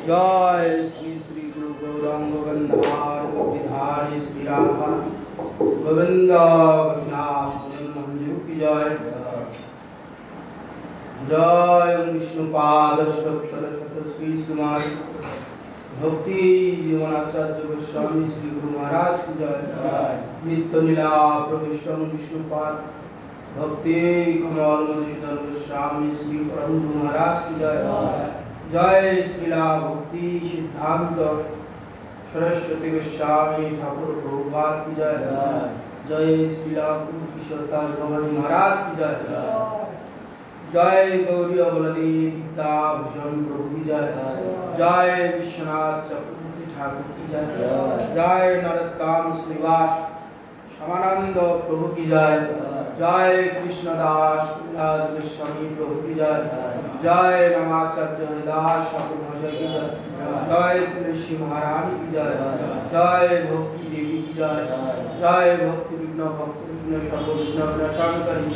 जय श्री श्री गुरु गौरांग गोविंदार गोविधारी श्री राधा गोविंद मंजू की जय जय विष्णुपाद श्री श्रीमान भक्ति जीवनाचार्य गोस्वामी श्री गुरु महाराज की जय नित्य लीला प्रविष्ट विष्णुपाद भक्ति कमल मधुसूदन गोस्वामी श्री प्रभु महाराज की जय जय श्रीला भक्ति सिद्धांत सरस्वती गोस्वामी ठाकुर प्रभुपाद की जय जय श्रीला किशोरदास भगवान महाराज की जय जय गौरी अवलनी गीता भूषण प्रभु की जय जय विश्वनाथ चक्रवर्ती ठाकुर की जय जय नरोत्तम श्रीवास श्यामानंद प्रभु की जय जय कृष्णदास गोस्वामी प्रभु की जय जय नमाचार्य हरिदास ठाकुर महाशय की जय जय तुलसी महारानी की जय जय भक्ति देवी की जय जय भक्ति विघ्न सर्व विघ्न विनाशनकारी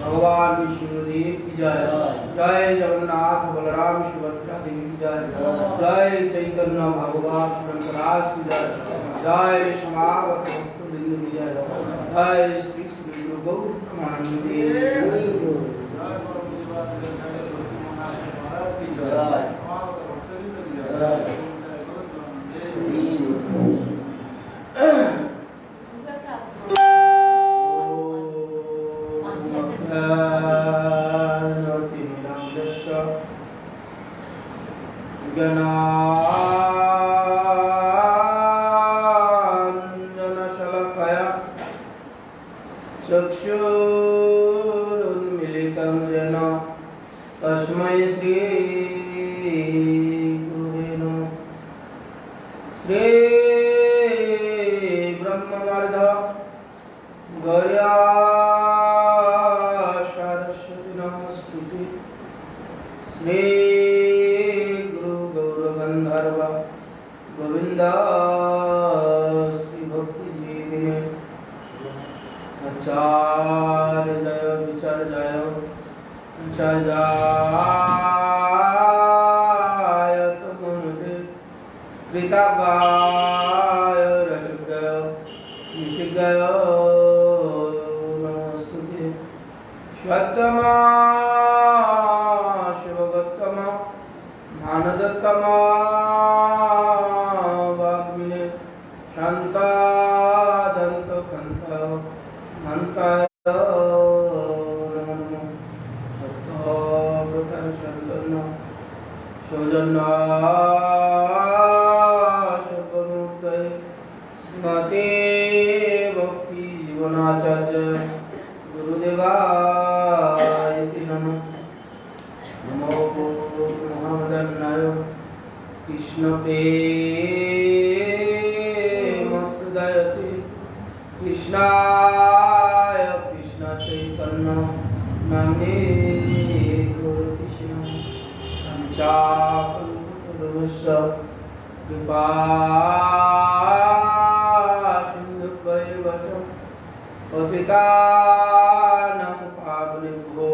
भगवान विष्णुदेव की जय जय जगन्नाथ बलराम सुभद्रा देवी की जय जय चैतन्य भगवान शंकरास की जय जय समागत भक्तवृंद की जय जय श्री श्री गुरु गौरांग चक्षुरुन्मीलितं येन तस्मै श्री गुरुवे नमः श्री ब्रह्मवर्ध गौर्या सरस्वती नमस्तुते श्री गुरु गौरगंधर्व गोविंद श्री भक्ति जीविने आचार्य जय विचार जय आचार्य कृतगाय रसगाय नीतिगाय नमस्तुते श्वत्तमा शिवगोत्तमा मानदत्तमा वाग्मिने शान्तादन्त खन्त मन्ताय नमः सत्ताव्रत शरणं सौजन्य सर्वमूर्तये श्रीमते भक्ति जीवनाचार्य गुरुदेवाय नमः नमो महावदन्नाय कृष्ण प्रेमप्रदाय कृष्णाय कृष्ण चैतन्य नाम्ने कृष्ण पंचाकल्पतरुश्च कृपा सिन्धुभ्यैव च पतितानां पावनेभ्यो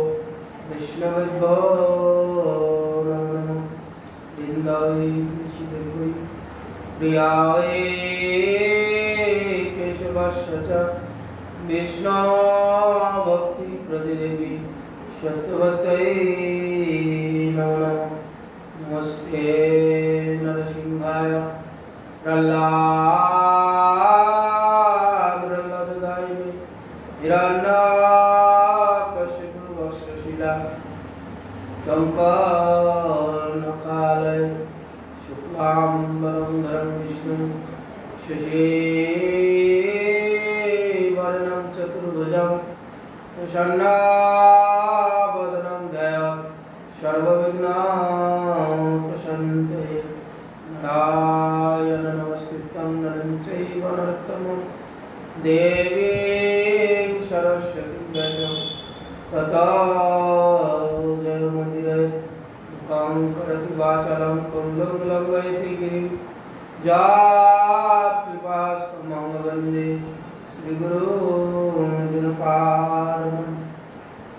वैष्णवेभ्यो नमो नमः। वृन्दावै तुलसीदेवै प्रियाय केशवस्य च विष्णुभक्ति प्रदेवी सत्यवत्यै नमो नमः। नमस्ते नरसिंहाय प्रह्लादाय हिरण्यकशिपुवक्षशिला कंकणकालय शुक्लाम्बरधरं विष्णुं शशिवर्णं चतुर्भुजं प्रसन्नवदनं ध्यायामि सर्वविघ्नोपशान्तये। नारायणं नमस्कृतं नरं चैव नरोत्तमं देवीं सरस्वतीं व्यासं ततो जयमन्दिरे मुखं करोति वाचालं कौलं लङ्घयति गिरिं जयकृपास्तं वन्दे श्रीगुरुं दिनपालनं।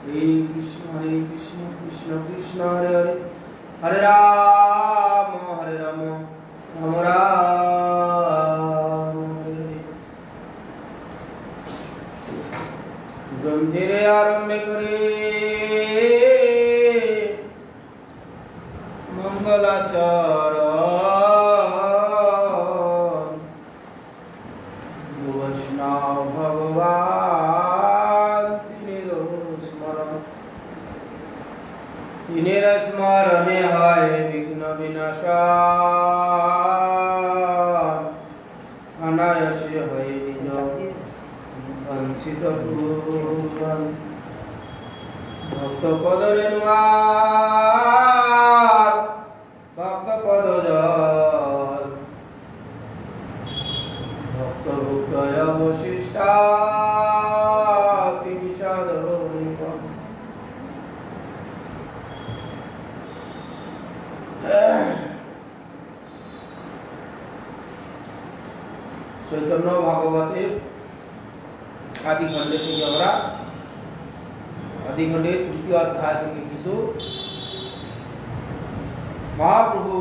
हरे कृष्ण कृष्ण कृष्ण हरे हरे हरे राम राम राम हरे। ग्रंथेरे आरंभे करे मंगलाचरण वैष्णव भगवान तिनेर स्मरणे हाय विघ्न विनाशाय अनायासे हय निज वंचित पूर्ण भक्त पद रेणुआर भक्त पद जल भक्त भुक्तय वशिष्ठा विषाद चैतन्य भागवते आदि खंडे থেকে আমরা आदि खंडे तृतीय अध्याय থেকে কিছু মহাপ্রভু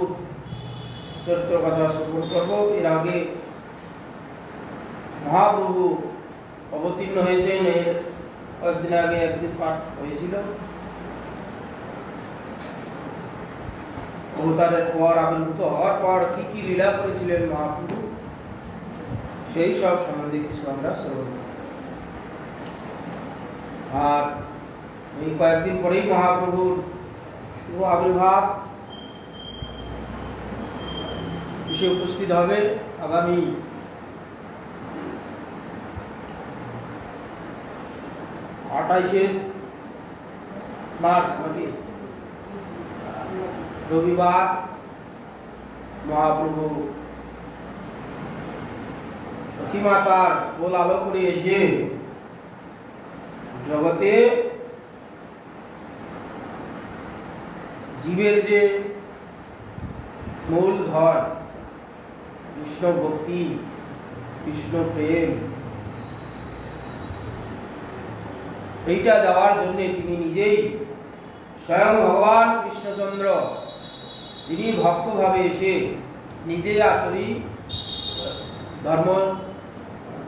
চরিত্র কথা শ্রবণ করব। এর আগে মহাপ্রভু অবতীর্ণ হয়েছেন, কয়েকদিন আগে একদিন পাঠ হয়েছিল। অবতারের পর আবির্ভূত হওয়ার পর কি কি লীলা করেছিলেন মহাপ্রভু, সেই সব সম্বন্ধে কিছু আমরা শ্রবণ করব। আর এই কয়েকদিন পরেই মহাপ্রভুর শুভ আবির্ভাব এসে উপস্থিত হবে। আগামী 28 মার্চ নাকি রবিবার মহাপ্রভু সতী মাতার কোল আলো করে এসে জগতে জীবের যে মূল ধর কৃষ্ণ ভক্তি, কৃষ্ণ প্রেম, এইটা দেওয়ার জন্য তিনি নিজেই স্বয়ং ভগবান কৃষ্ণচন্দ্র তিনি ভক্তভাবে এসে নিজে আচরি ধর্ম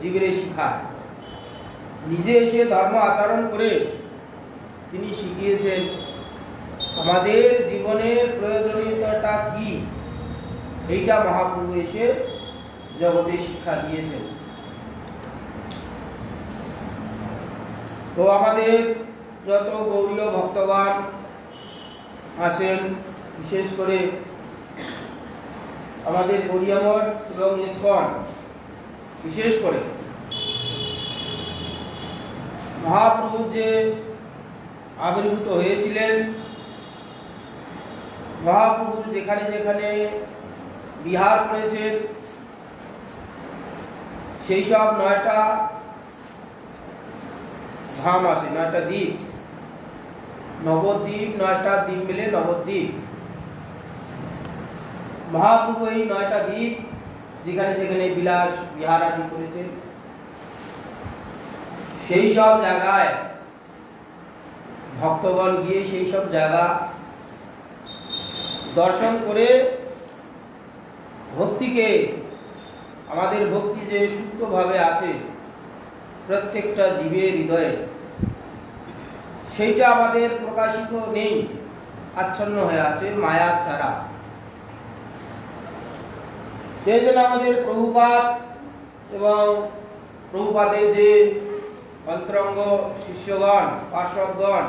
জীবের শিখায়, নিজে এসে ধর্ম আচরণ করে তিনি শিখিয়েছেন আমাদের জীবনের প্রয়োজনীয়তাটা কি, এইটা মহাপ্রভু এসে জগতে শিক্ষা দিয়েছেন। তো আমাদের যত গৌরীয় ভক্তগণ আছেন, বিশেষ করে আমাদের গৌরীয় মঠ এবং ইস্কন, বিশেষ করে মহাপ্রভু যে আবির্ভূত হয়েছিলেন, মহাপ্রভু যেখানে যেখানে বিহার করেছেন, সেই সব 9টা ধাম আছে, 9টা দ্বীপ, নবদ্বীপ, 9টা দ্বীপ মিলে নবদ্বীপ। মহাপ্রভু এই 9টা দ্বীপ যেখানে যেখানে বিলাস বিহার আদি করেছেন, সেই সব জায়গায় ভক্তগণ গিয়ে সেই সব জায়গা দর্শন করে ভক্তিকে, আমাদের ভক্তি যে সুপ্তভাবে আছে প্রত্যেকটা জীবের হৃদয়ে, সেইটা আমাদের প্রকাশিত নেই, আচ্ছন্ন হয়ে আছে মায়ার দ্বারা। সেই জন্য আমাদের প্রভুপাদ এবং প্রভুপাদের যে অন্তরঙ্গ শিষ্যগণ, পার্শ্বদগণ,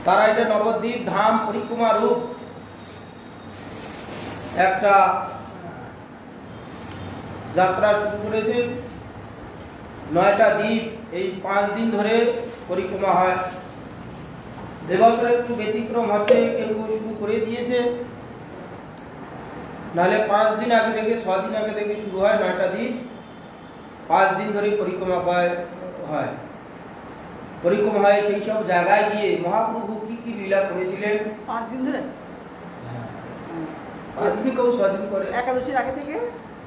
তারা এটা নবদ্বীপ ধাম পরিক্রমা রূপ একটা যাত্রা শুরু করেছেন। 9টা দ্বীপ এই 5 দিন ধরে পরিক্রমা হয়। এবছর একটু ব্যতিক্রম হচ্ছে, কেউ শুরু করে দিয়েছে, নাহলে 5 দিন আগে থেকে 6 দিন আগে থেকে শুরু হয় 9টা দ্বীপ, 5 দিন ধরে পরিক্রমা হয়। পরিক্রমা হয় সেই সব জায়গায় গিয়ে মহাপ্রভু কি কি লীলা করেছিলেন 5 দিন ধরে। 5 দিন কেউ 6 দিন করে, একাদশীর আগে থেকে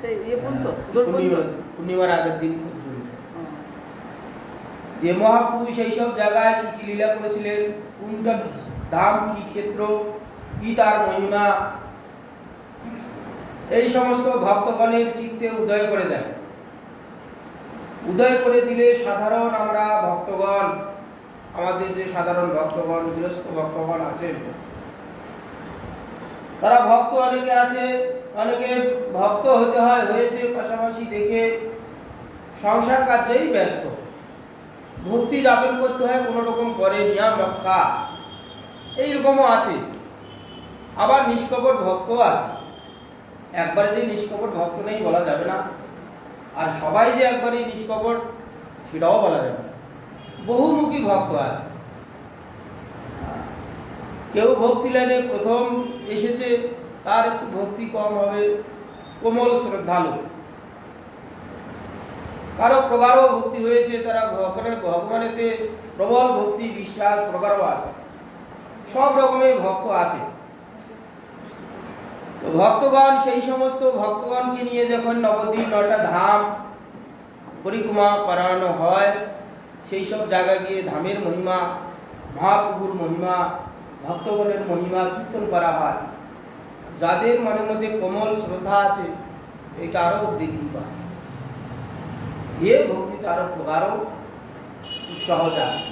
সেই পর্যন্ত, পূর্ণিমার আগের দিন পর্যন্ত যে মহাপ্রভু সেই সব জায়গায় কি কি লীলা করেছিলেন, কোনটা ধাম, কি ক্ষেত্র, কি তার মহিমা, এই সমস্ত ভক্তগণের চিত্তে উদয় করে দেয়। উদয় করে দিলে সাধারণ আমরা ভক্তগণ, আমাদের যে সাধারণ ভক্তগণ, গৃহস্থ ভক্তগণ আছেন, তারা ভক্ত অনেকে আছে, অনেকে ভক্ত হতে হয়েছে, পাশাপাশি দেখে সংসার কাজেই ব্যস্ত, ভক্তি যাপন করতে হয় কোনো রকম করে, নিয়ম রক্ষা, এইরকমও আছে। আবার নিষ্কপট ভক্ত আছে। একবারে যে নিষ্কপট ভক্ত নেই বলা যাবে না, আর সবাই যে একবারে নিষ্কপট সেটাও বলা যাবে না। বহুমুখী ভক্ত আছে। কেউ ভক্তি লাইনে প্রথম এসেছে, তার একটু ভক্তি কম হবে, কোমল শ্রদ্ধালু। কারো প্রগাঢ় ভক্তি হয়েছে, তারা ভগবানেতে প্রবল ভক্তি বিশ্বাস প্রগাঢ় আছে। সব রকমের ভক্ত আছে। তো ভক্তগণ, সেই সমস্ত ভক্তগণকে নিয়ে যখন নবদ্বীপ 9টা ধাম পরিক্রমা করানো হয়, সেই সব জায়গায় গিয়ে ধামের মহিমা, মহাপ্রভুর মহিমা, ভক্তগণের মহিমা কীর্তন করা হয়। যাদের মনের মধ্যে কোমল শ্রদ্ধা আছে, এটা আরো বৃদ্ধি পায়, এ ভক্তিতে আরো প্রগাঢ় সহজ আছে।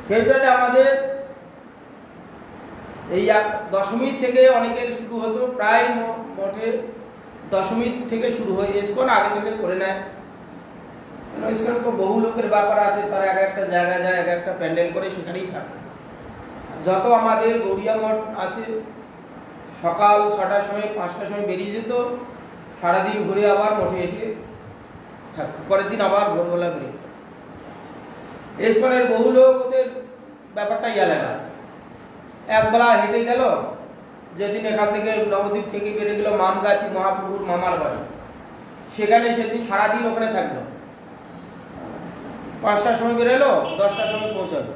সেই জন্য আমাদের এই দশমীর থেকে অনেকের শুরু হতো, প্রায় মঠে দশমীর থেকে শুরু হয়। ইসকন আগে থেকে করে নেয়, ইসকন তো বহু লোকের ব্যাপার আছে, তারা এক একটা জায়গায় যায়, এক একটা প্যান্ডেল করে সেখানেই থাকে। যত আমাদের গৌড়িয়া মঠ আছে, সকাল 6টার সময় 5টার সময় বেরিয়ে যেত, সারাদিন ঘুরে আবার মঠে এসে থাকতো, পরের দিন আবার ভোরবেলা বেরিয়ে যেত। ইসকনের বহু লোক, ওদের ব্যাপারটাই আলাদা। একবেলা হেঁটে গেল, যেদিন এখান থেকে নবদ্বীপ থেকে বেরিয়ে গেল মামগাছি মহাপ্রভুর মামার বাড়ি, সেখানে সেদিন সারাদিন ওখানে থাকলো। 5টার সময় বেরোলো, 10টার সময় পৌঁছালো।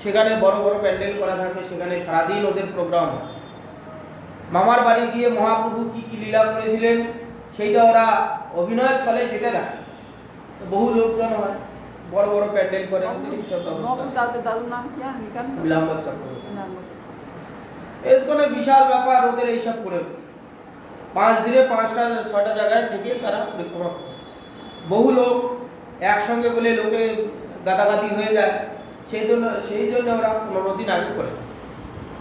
সেখানে বড় বড় প্যান্ডেল করা থাকে, সেখানে সারাদিন ওদের প্রোগ্রাম। মামার বাড়ি গিয়ে মহাপ্রভু কি কি লীলা করেছিলেন সেইটা ওরা অভিনয় ছলে সেটা দেখে। বহু লোকজন হয়, বড় বড় প্যান্ডেল করে, দাদুর নাম কি? বিলাম্বর চক্রবর্তী। এসকনে বিশাল ব্যাপার ওদের এইসব করে। 5 দিনে 5টা 6টা জায়গায় থেকে তারা পরিক্রমা করে। বহু লোক একসঙ্গে বলে লোকে গাদাগাদি হয়ে যায়, সেই জন্য ওরা 15 দিন আগে করে।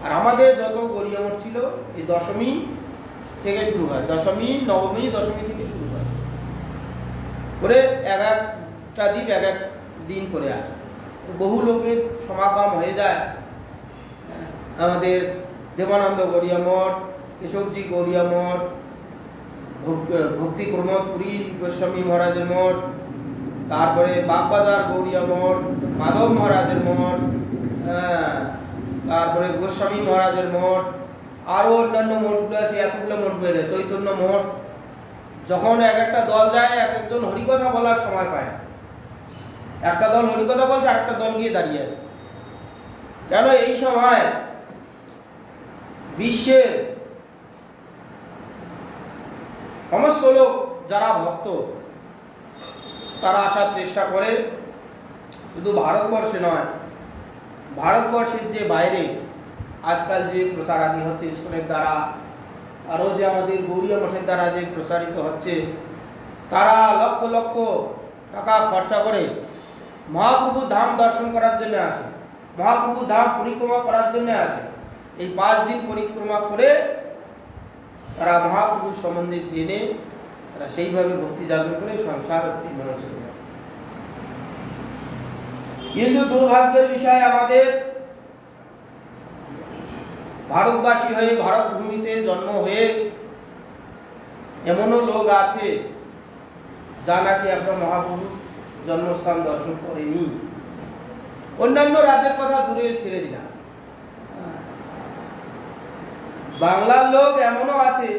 আর আমাদের যত গৌড়ীয় মঠ ছিল, এই দশমী থেকে শুরু হয়, দশমী, নবমী, দশমী থেকে শুরু হয় করে এক একটা দ্বীপ এক এক দিন করে আসে। বহু লোকের সমাগম হয়ে যায়। আমাদের দেবানন্দ গৌড়ীয় মঠ, কেশবজি গৌড়ীয় মঠ, ভক্তি প্রমোদ পুরী গোস্বামী মহারাজের মঠ, তারপরে বাগবাজার গৌড়ীয় মঠ, মাধব মহারাজের মঠ, তারপরে গোস্বামী মহারাজের মঠ, আরো অন্যান্য মঠগুলো আছে, এতগুলো মঠ বেড়ে, চৈতন্য মঠ, যখন এক একটা দল যায়, এক একজন হরিকথা বলার সময় পায় না। একটা দল হরিকথা বলছে, আরেকটা দল গিয়ে দাঁড়িয়ে আছে। কেন এই সময় বিশ্বের সমস্ত লোক যারা ভক্ত তারা আসার চেষ্টা করে, শুধু ভারতবর্ষে নয়, ভারতবর্ষের যে বাইরে আজকাল যে প্রচারাদি হচ্ছে ইসকনের দ্বারা, আরও যে আমাদের গৌড়ীয় মঠের দ্বারা যে প্রচারিত হচ্ছে, তারা লক্ষ লক্ষ টাকা খরচা করে মহাপ্রভুর ধাম দর্শন করার জন্য আসে, মহাপ্রভুর ধাম পরিক্রমা করার জন্য আসে। এই 5 দিন পরিক্রমা করে তারা মহাপ্রভুর সম্বন্ধে জেনে তারা সেইভাবে ভক্তি যাপন করে সংসার মনে চলে যায়। কিন্তু দুর্ভাগ্যের বিষয়, আমাদের ভারতবাসী হয়ে, ভারত ভূমিতে জন্ম হয়ে এমনও লোক আছে যা নাকি আপনার মহাপ্রভুর জন্মস্থান দর্শন করেনি। অন্যান্য রাজ্যের কথা দূরে ছেড়ে দিলাম, বাংলার লোক এমনও আছে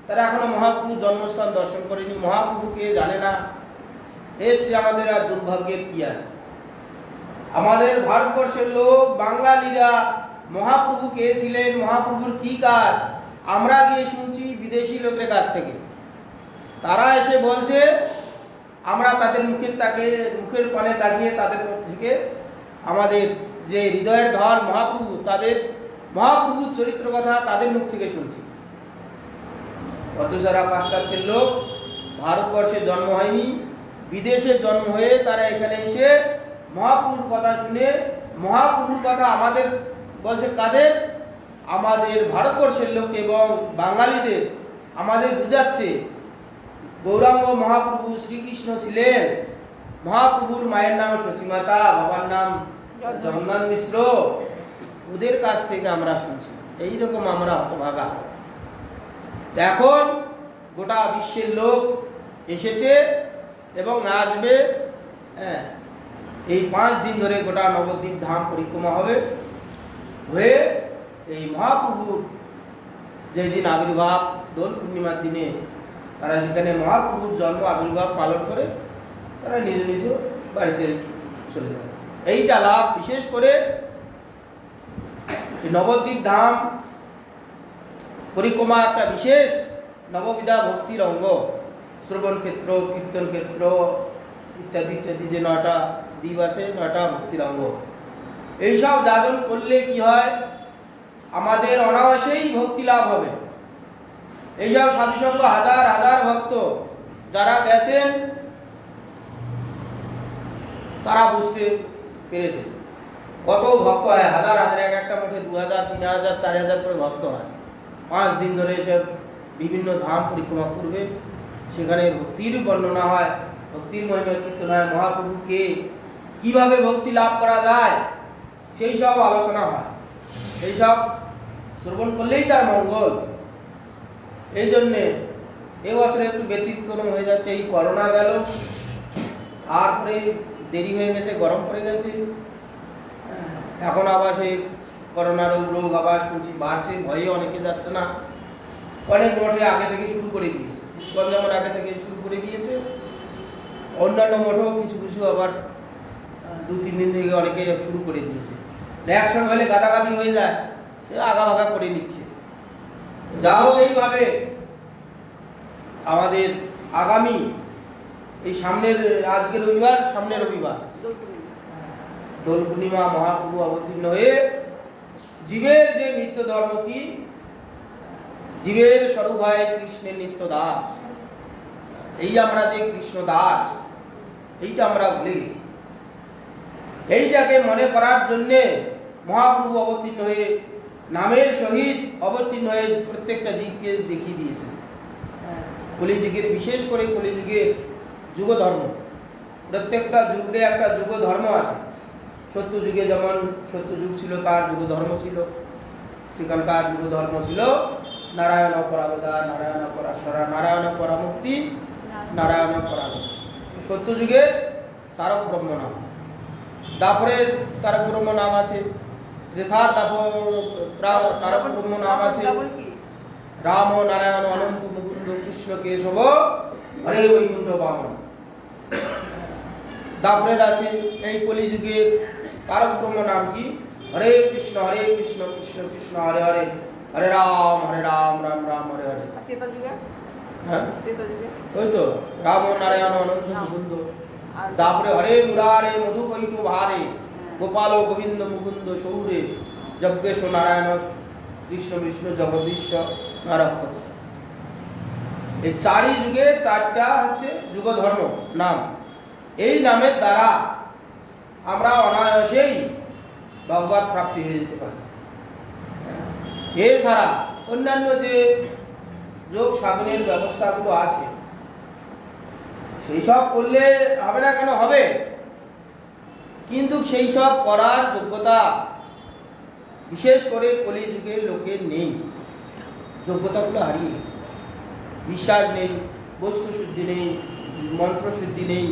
তারা এখনো মহাপ্রভুর জন্মস্থান দর্শন করেনি, মহাপ্রভুকে জানে না। এসছে আমাদের আর দুর্ভাগ্যের কি আছে? আমাদের ভারতবর্ষের লোক বাঙালিরা মহাপ্রভু কে ছিলেন, মহাপ্রভুর কি কাজ, আমরা গিয়ে শুনছি বিদেশি লোকের কাছ থেকে। তারা এসে বলছে, আমরা তাদের মুখের পানে তাকিয়ে তাদের থেকে আমাদের যে হৃদয়ের ধন মহাপ্রভু, তাদের মহাপ্রভুর চরিত্র কথা তাদের মুখ থেকে শুনছি। অথচ যারা পাশ্চাত্যের লোক, ভারতবর্ষে জন্ম হয়নি, বিদেশে জন্ম হয়ে তারা এখানে এসে মহাপ্রভুর কথা শুনে, মহাপ্রভুর কথা আমাদের বলছে, কাদের? আমাদের ভারতবর্ষের লোক এবং বাঙালিদের আমাদের বুঝাচ্ছে গৌরাঙ্গ মহাপ্রভু শ্রীকৃষ্ণ ছিলেন, মহাপ্রভুর মায়ের নাম সচিমাতা, বাবার নাম জগন্নাথ মিশ্র, ওদের কাছ থেকে আমরা শুনছি। এইরকম আমরা হতভাগা। এখন গোটা বিশ্বের লোক এসেছে এবং আসবে। এই 5 দিন ধরে গোটা নবদ্বীপ ধাম পরিক্রমা হবে, হয়ে এই মহাপ্রভুর যেদিন আবির্ভাব, দোল পূর্ণিমার দিনে তারা যেখানে মহাপ্রভুর জন্ম আবির্ভাব পালন করে তারা নিজ নিজ বাড়িতে চলে যাবে। এইটা লাভ বিশেষ করে নবদ্বীপ ধাম পরিক্রমা একটা বিশেষ নববিধা ভক্তির অঙ্গ। শ্রবণ ক্ষেত্র, কীর্তন ক্ষেত্র ইত্যাদি ইত্যাদি যে 9টা দ্বীপ আছে, 9টা ভক্তির অঙ্গ। এইসব যাজন করলে কি হয়, আমাদের অনায়াসেই ভক্তি লাভ হবে। এইসব সাধুসঙ্গ হাজার হাজার ভক্ত যারা গেছেন তারা বুঝতে পেরেছে কত ভক্ত হয়। হাজার হাজার, এক একটা মঠে 2000, 3000, 4000 করে ভক্ত হয়। 5 দিন ধরে সব বিভিন্ন ধাম পরিক্রমা করবে, সেখানে ভক্তির বর্ণনা হয়, ভক্তির মহিমা কীর্তন হয়, মহাপ্রভুকে কিভাবে ভক্তি লাভ করা যায় সেই সব আলোচনা হয়। সেই সব শ্রবণ করলেই তার মঙ্গল। এই জন্যে এবছরে একটু ব্যতিক্রম হয়ে যাচ্ছে। এই করোনা গেল, তারপরে দেরি হয়ে গেছে, গরম পড়ে গেছে, এখন আবার সেই করোনার রোগ আবার শুনছি বাড়ছে, ভয়ে অনেকে যাচ্ছে না। অনেক মঠে আগে থেকে শুরু করে দিয়েছে, ইসকন যেমন আগে থেকে শুরু করে দিয়েছে, অন্যান্য মঠেও কিছু কিছু আবার 2-3 দিন থেকে অনেকে শুরু করে দিয়েছে। একসঙ্গে হলে গাদাগাদি হয়ে যায়, সে আগা ভাগা করে নিচ্ছে। যা হোক, এইভাবে আমাদের আগামী এই সামনের, আজকে রবিবার, সামনের রবিবার দোল পূর্ণিমা, মহাপ্রভু অবতীর্ণ হয়ে জীবের যে নিত্য ধর্ম কি, জীবের স্বরূপ হয় কৃষ্ণের নিত্য দাস। এই আমরা যে কৃষ্ণ দাস, এইটা আমরা ভুলে গেছি। এইটাকে মনে করার জন্যে মহাপ্রভু অবতীর্ণ হয়ে নামের সহিত অবতীর্ণ হয়ে প্রত্যেকটা জীবকে দেখিয়ে দিয়েছেন। কলিযুগের, বিশেষ করে কলিযুগের যুগ ধর্ম, প্রত্যেকটা যুগে একটা যুগ ধর্ম আছে। সত্য যুগে যেমন সত্য যুগ ছিল, তার যুগ ধর্ম ছিল, সেখানকার যুগ ধর্ম ছিল নারায়ণ পরাবদা, নারায়ণ পরাশরা, নারায়ণ পরামুক্তি, নারায়ণ পরাগত। সত্য যুগে তারক ব্রহ্ম নাম, দাপরের তারক ব্রহ্ম নাম আছে, ত্রেতার তারক ব্রহ্ম নাম আছে, রাম নারায়ণ অনন্ত মুকুন্দ কৃষ্ণ কেশব হরে বৈকুণ্ঠ বামন। তারপরে আছে এই কলিযুগের তারক ব্রহ্ম নাম কি? হরে কৃষ্ণ কৃষ্ণ কৃষ্ণ হরে হরে, হরে রাম রাম রাম হরে হরে। আর ত্রেতা যুগে? হ্যাঁ ত্রেতা যুগে? ওই তো রাম নারায়ণ অনন্ত মুকুন্দ। আর তারপরে হরে মুরারে মধুকৈট ভারে, গোপাল গোবিন্দ মুকুন্দ সৌরে, যজ্ঞেশ নারায়ণ কৃষ্ণ বিষ্ণু জগদীশ নারক্ষণ। এই চারি যুগে চারটা হচ্ছে যুগ ধর্ম নাম। এই নামের দ্বারা আমরা অনায়াসেই ভগবত প্রাপ্তি হয়ে যেতে পারি। এছাড়া অন্যান্য যে যোগ সাধনের ব্যবস্থাগুলো আছে সেই সব করলে হবে না কেন? হবে, কিন্তু সেই সব করার যোগ্যতা বিশেষ করে কলিযুগের লোকের নেই। যোগ্যতাগুলো হারিয়ে গেছে, বিশ্বাস নেই, বস্তু শুদ্ধি নেই, মন্ত্র শুদ্ধি নেই।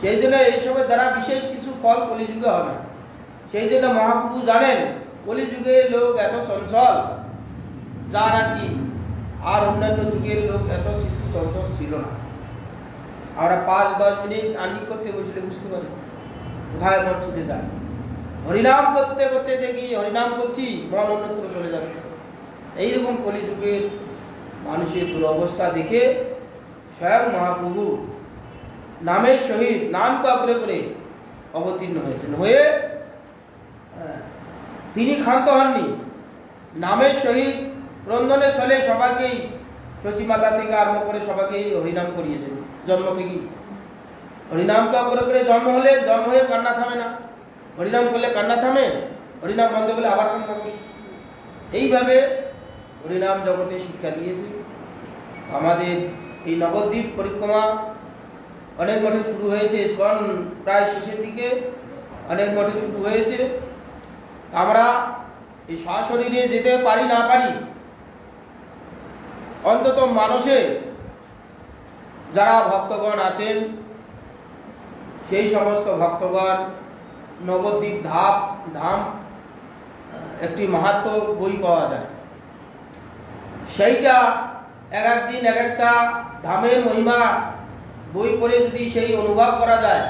সেই জন্য এইসবের দ্বারা বিশেষ কিছু ফল কলিযুগে হবে। সেই জন্য মহাপ্রভু জানেন কলিযুগে লোক এত চঞ্চল, যা নাকি আর অন্যান্য যুগের লোক এত চিত্ত চঞ্চল ছিল না। আমরা 5-10 মিনিট আন্নিক করতে বসলে বুঝতে পারি কোথায় মন ছুটে যায়। হরিনাম করতে করতে দেখি হরিনাম করছি, মন অন্যত্র চলে যাচ্ছে। এইরকম কলিযুগের মানুষের দুরবস্থা দেখে স্বয়ং মহাপ্রভু নামের সহিত নামকে অগ্রে করে অবতীর্ণ হয়েছেন। হয়ে তিনি ক্ষান্ত হননি, নামের সহিত ক্রন্দনের ছলে সবাইকেই, শচী মাতা থেকে আরম্ভ করে সবাইকেই হরিনাম করিয়েছেন। জন্ম থেকেই হরিনামকে অগ্রে করে জন্ম হলে, জন্ম হয়ে কান্না থামে না। হরিনাম করলে কান্না থামে, হরিনাম বন্ধ করলে আবার কান্না থামে। এইভাবে হরিনাম জগতে শিক্ষা দিয়েছে। আমাদের এই নবদ্বীপ পরিক্রমা অনেক মঠে শুরু হয়েছে, ইস্কন প্রায় শেষের দিকে অনেক মঠে শুরু হয়েছে। আমরা এই সশরীরে যেতে পারি না পারি, অন্তত মানুষে যারা ভক্তগণ আছেন সেই সমস্ত ভক্তগণ নবদ্বীপ ধাম একটি মাহাত্ম্য বই পাওয়া যায়। সেইটা এক একদিন এক একটা ধামের মহিমা বই পড়ে যদি সেই অনুভব করা যায়,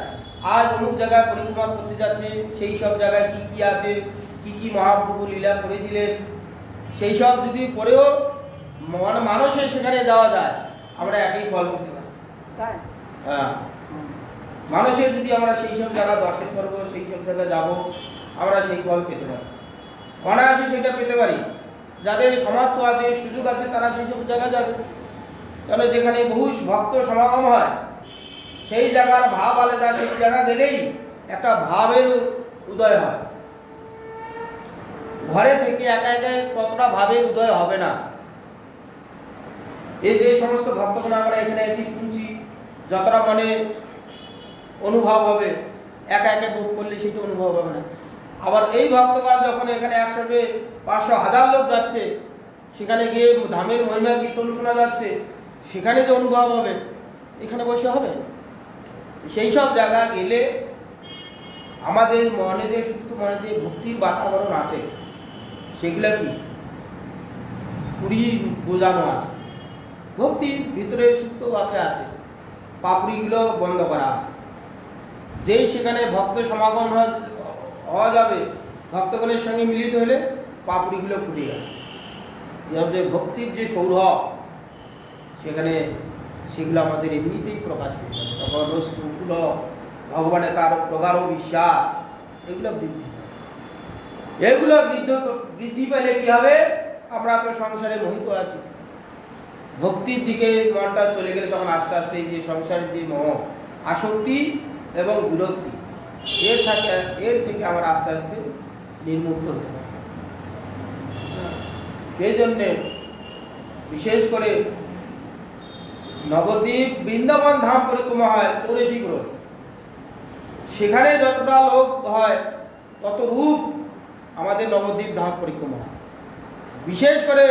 আজ অমুক জায়গায় পরিক্রমা করতে যাচ্ছে, সেই সব জায়গায় কি কি আছে, কি কি মহাপ্রভু লীলা করেছিলেন, সেই সব যদি পড়েও মানুষে সেখানে যাওয়া যায়, আমরা একই ফল পেতে পারি। তাই? হ্যাঁ, মানুষের যদি আমরা সেই সব জায়গা দর্শন করবো, সেই সব জায়গায় যাবো, আমরা সেই ফল পেতে পারি, অনায়াসে সেটা পেতে পারি। যাদের সামর্থ্য আছে, সুযোগ আছে, তারা সেই সব জায়গায় যাবে। কেন, যেখানে বহু ভক্ত সমাগম হয় সেই জায়গার ভাব আলাদা। সেই জায়গা গেলেই একটা ভাবের উদয় হয়। ঘরে থেকে একা একা কতটা ভাবের উদয় হবে না। এই যে সমস্ত ভক্তগণ আমরা এখানে এসে শুনছি, যতটা মনে অনুভব হবে, একা একা ভোগ করলে সেটা অনুভব হবে না। আবার এই ভক্তগণ যখন এখানে একসঙ্গে 500-1000 লোক যাচ্ছে, সেখানে গিয়ে ধামের মহিমা কীর্তন শোনা যাচ্ছে, সেখানে যে অনুভব হবে এখানে বসে হবে। সেই সব জায়গা গেলে আমাদের মনে যে সুপ্ত মনে যে ভক্তির বাতাবরণ আছে, সেগুলা কি পুরি বোঝানো আছে। ভক্তির ভিতরে সুপ্ত ভাবে আছে, পাপড়িগুলো বন্ধ করা আছে। যেই সেখানে ভক্ত সমাগম হওয়া যাবে, ভক্তগণের সঙ্গে মিলিত হলে পাপড়িগুলো ফুটে যাবে। যে ভক্তির যে সৌরভ, সেখানে সেগুলো আমাদের এমনিতেই প্রকাশ পেয়ে যাবে। তখন অশ্রুগুলো, ভগবানের তার প্রগাঢ় বিশ্বাস, এগুলো বৃদ্ধি পাবে। এগুলো বৃদ্ধি পেলে কি হবে? আমরা তো সংসারে মোহিত আছি, ভক্তির দিকে মনটা চলে গেলে তখন আস্তে আস্তে এই যে সংসারের যে মোহ, আসক্তি এবং বিরক্তি, এর থেকে আমরা আস্তে আস্তে নির্মুক্ত হতে পারি। সেই জন্যে বিশেষ করে নবদ্বীপ বৃন্দাবন ধাম পরিক্রমা হয় 84 ক্রোশ। সেখানে যতটা লোক হয় তত রূপ আমাদের নবদ্বীপ ধাম পরিক্রমা হয়। বিশেষ করে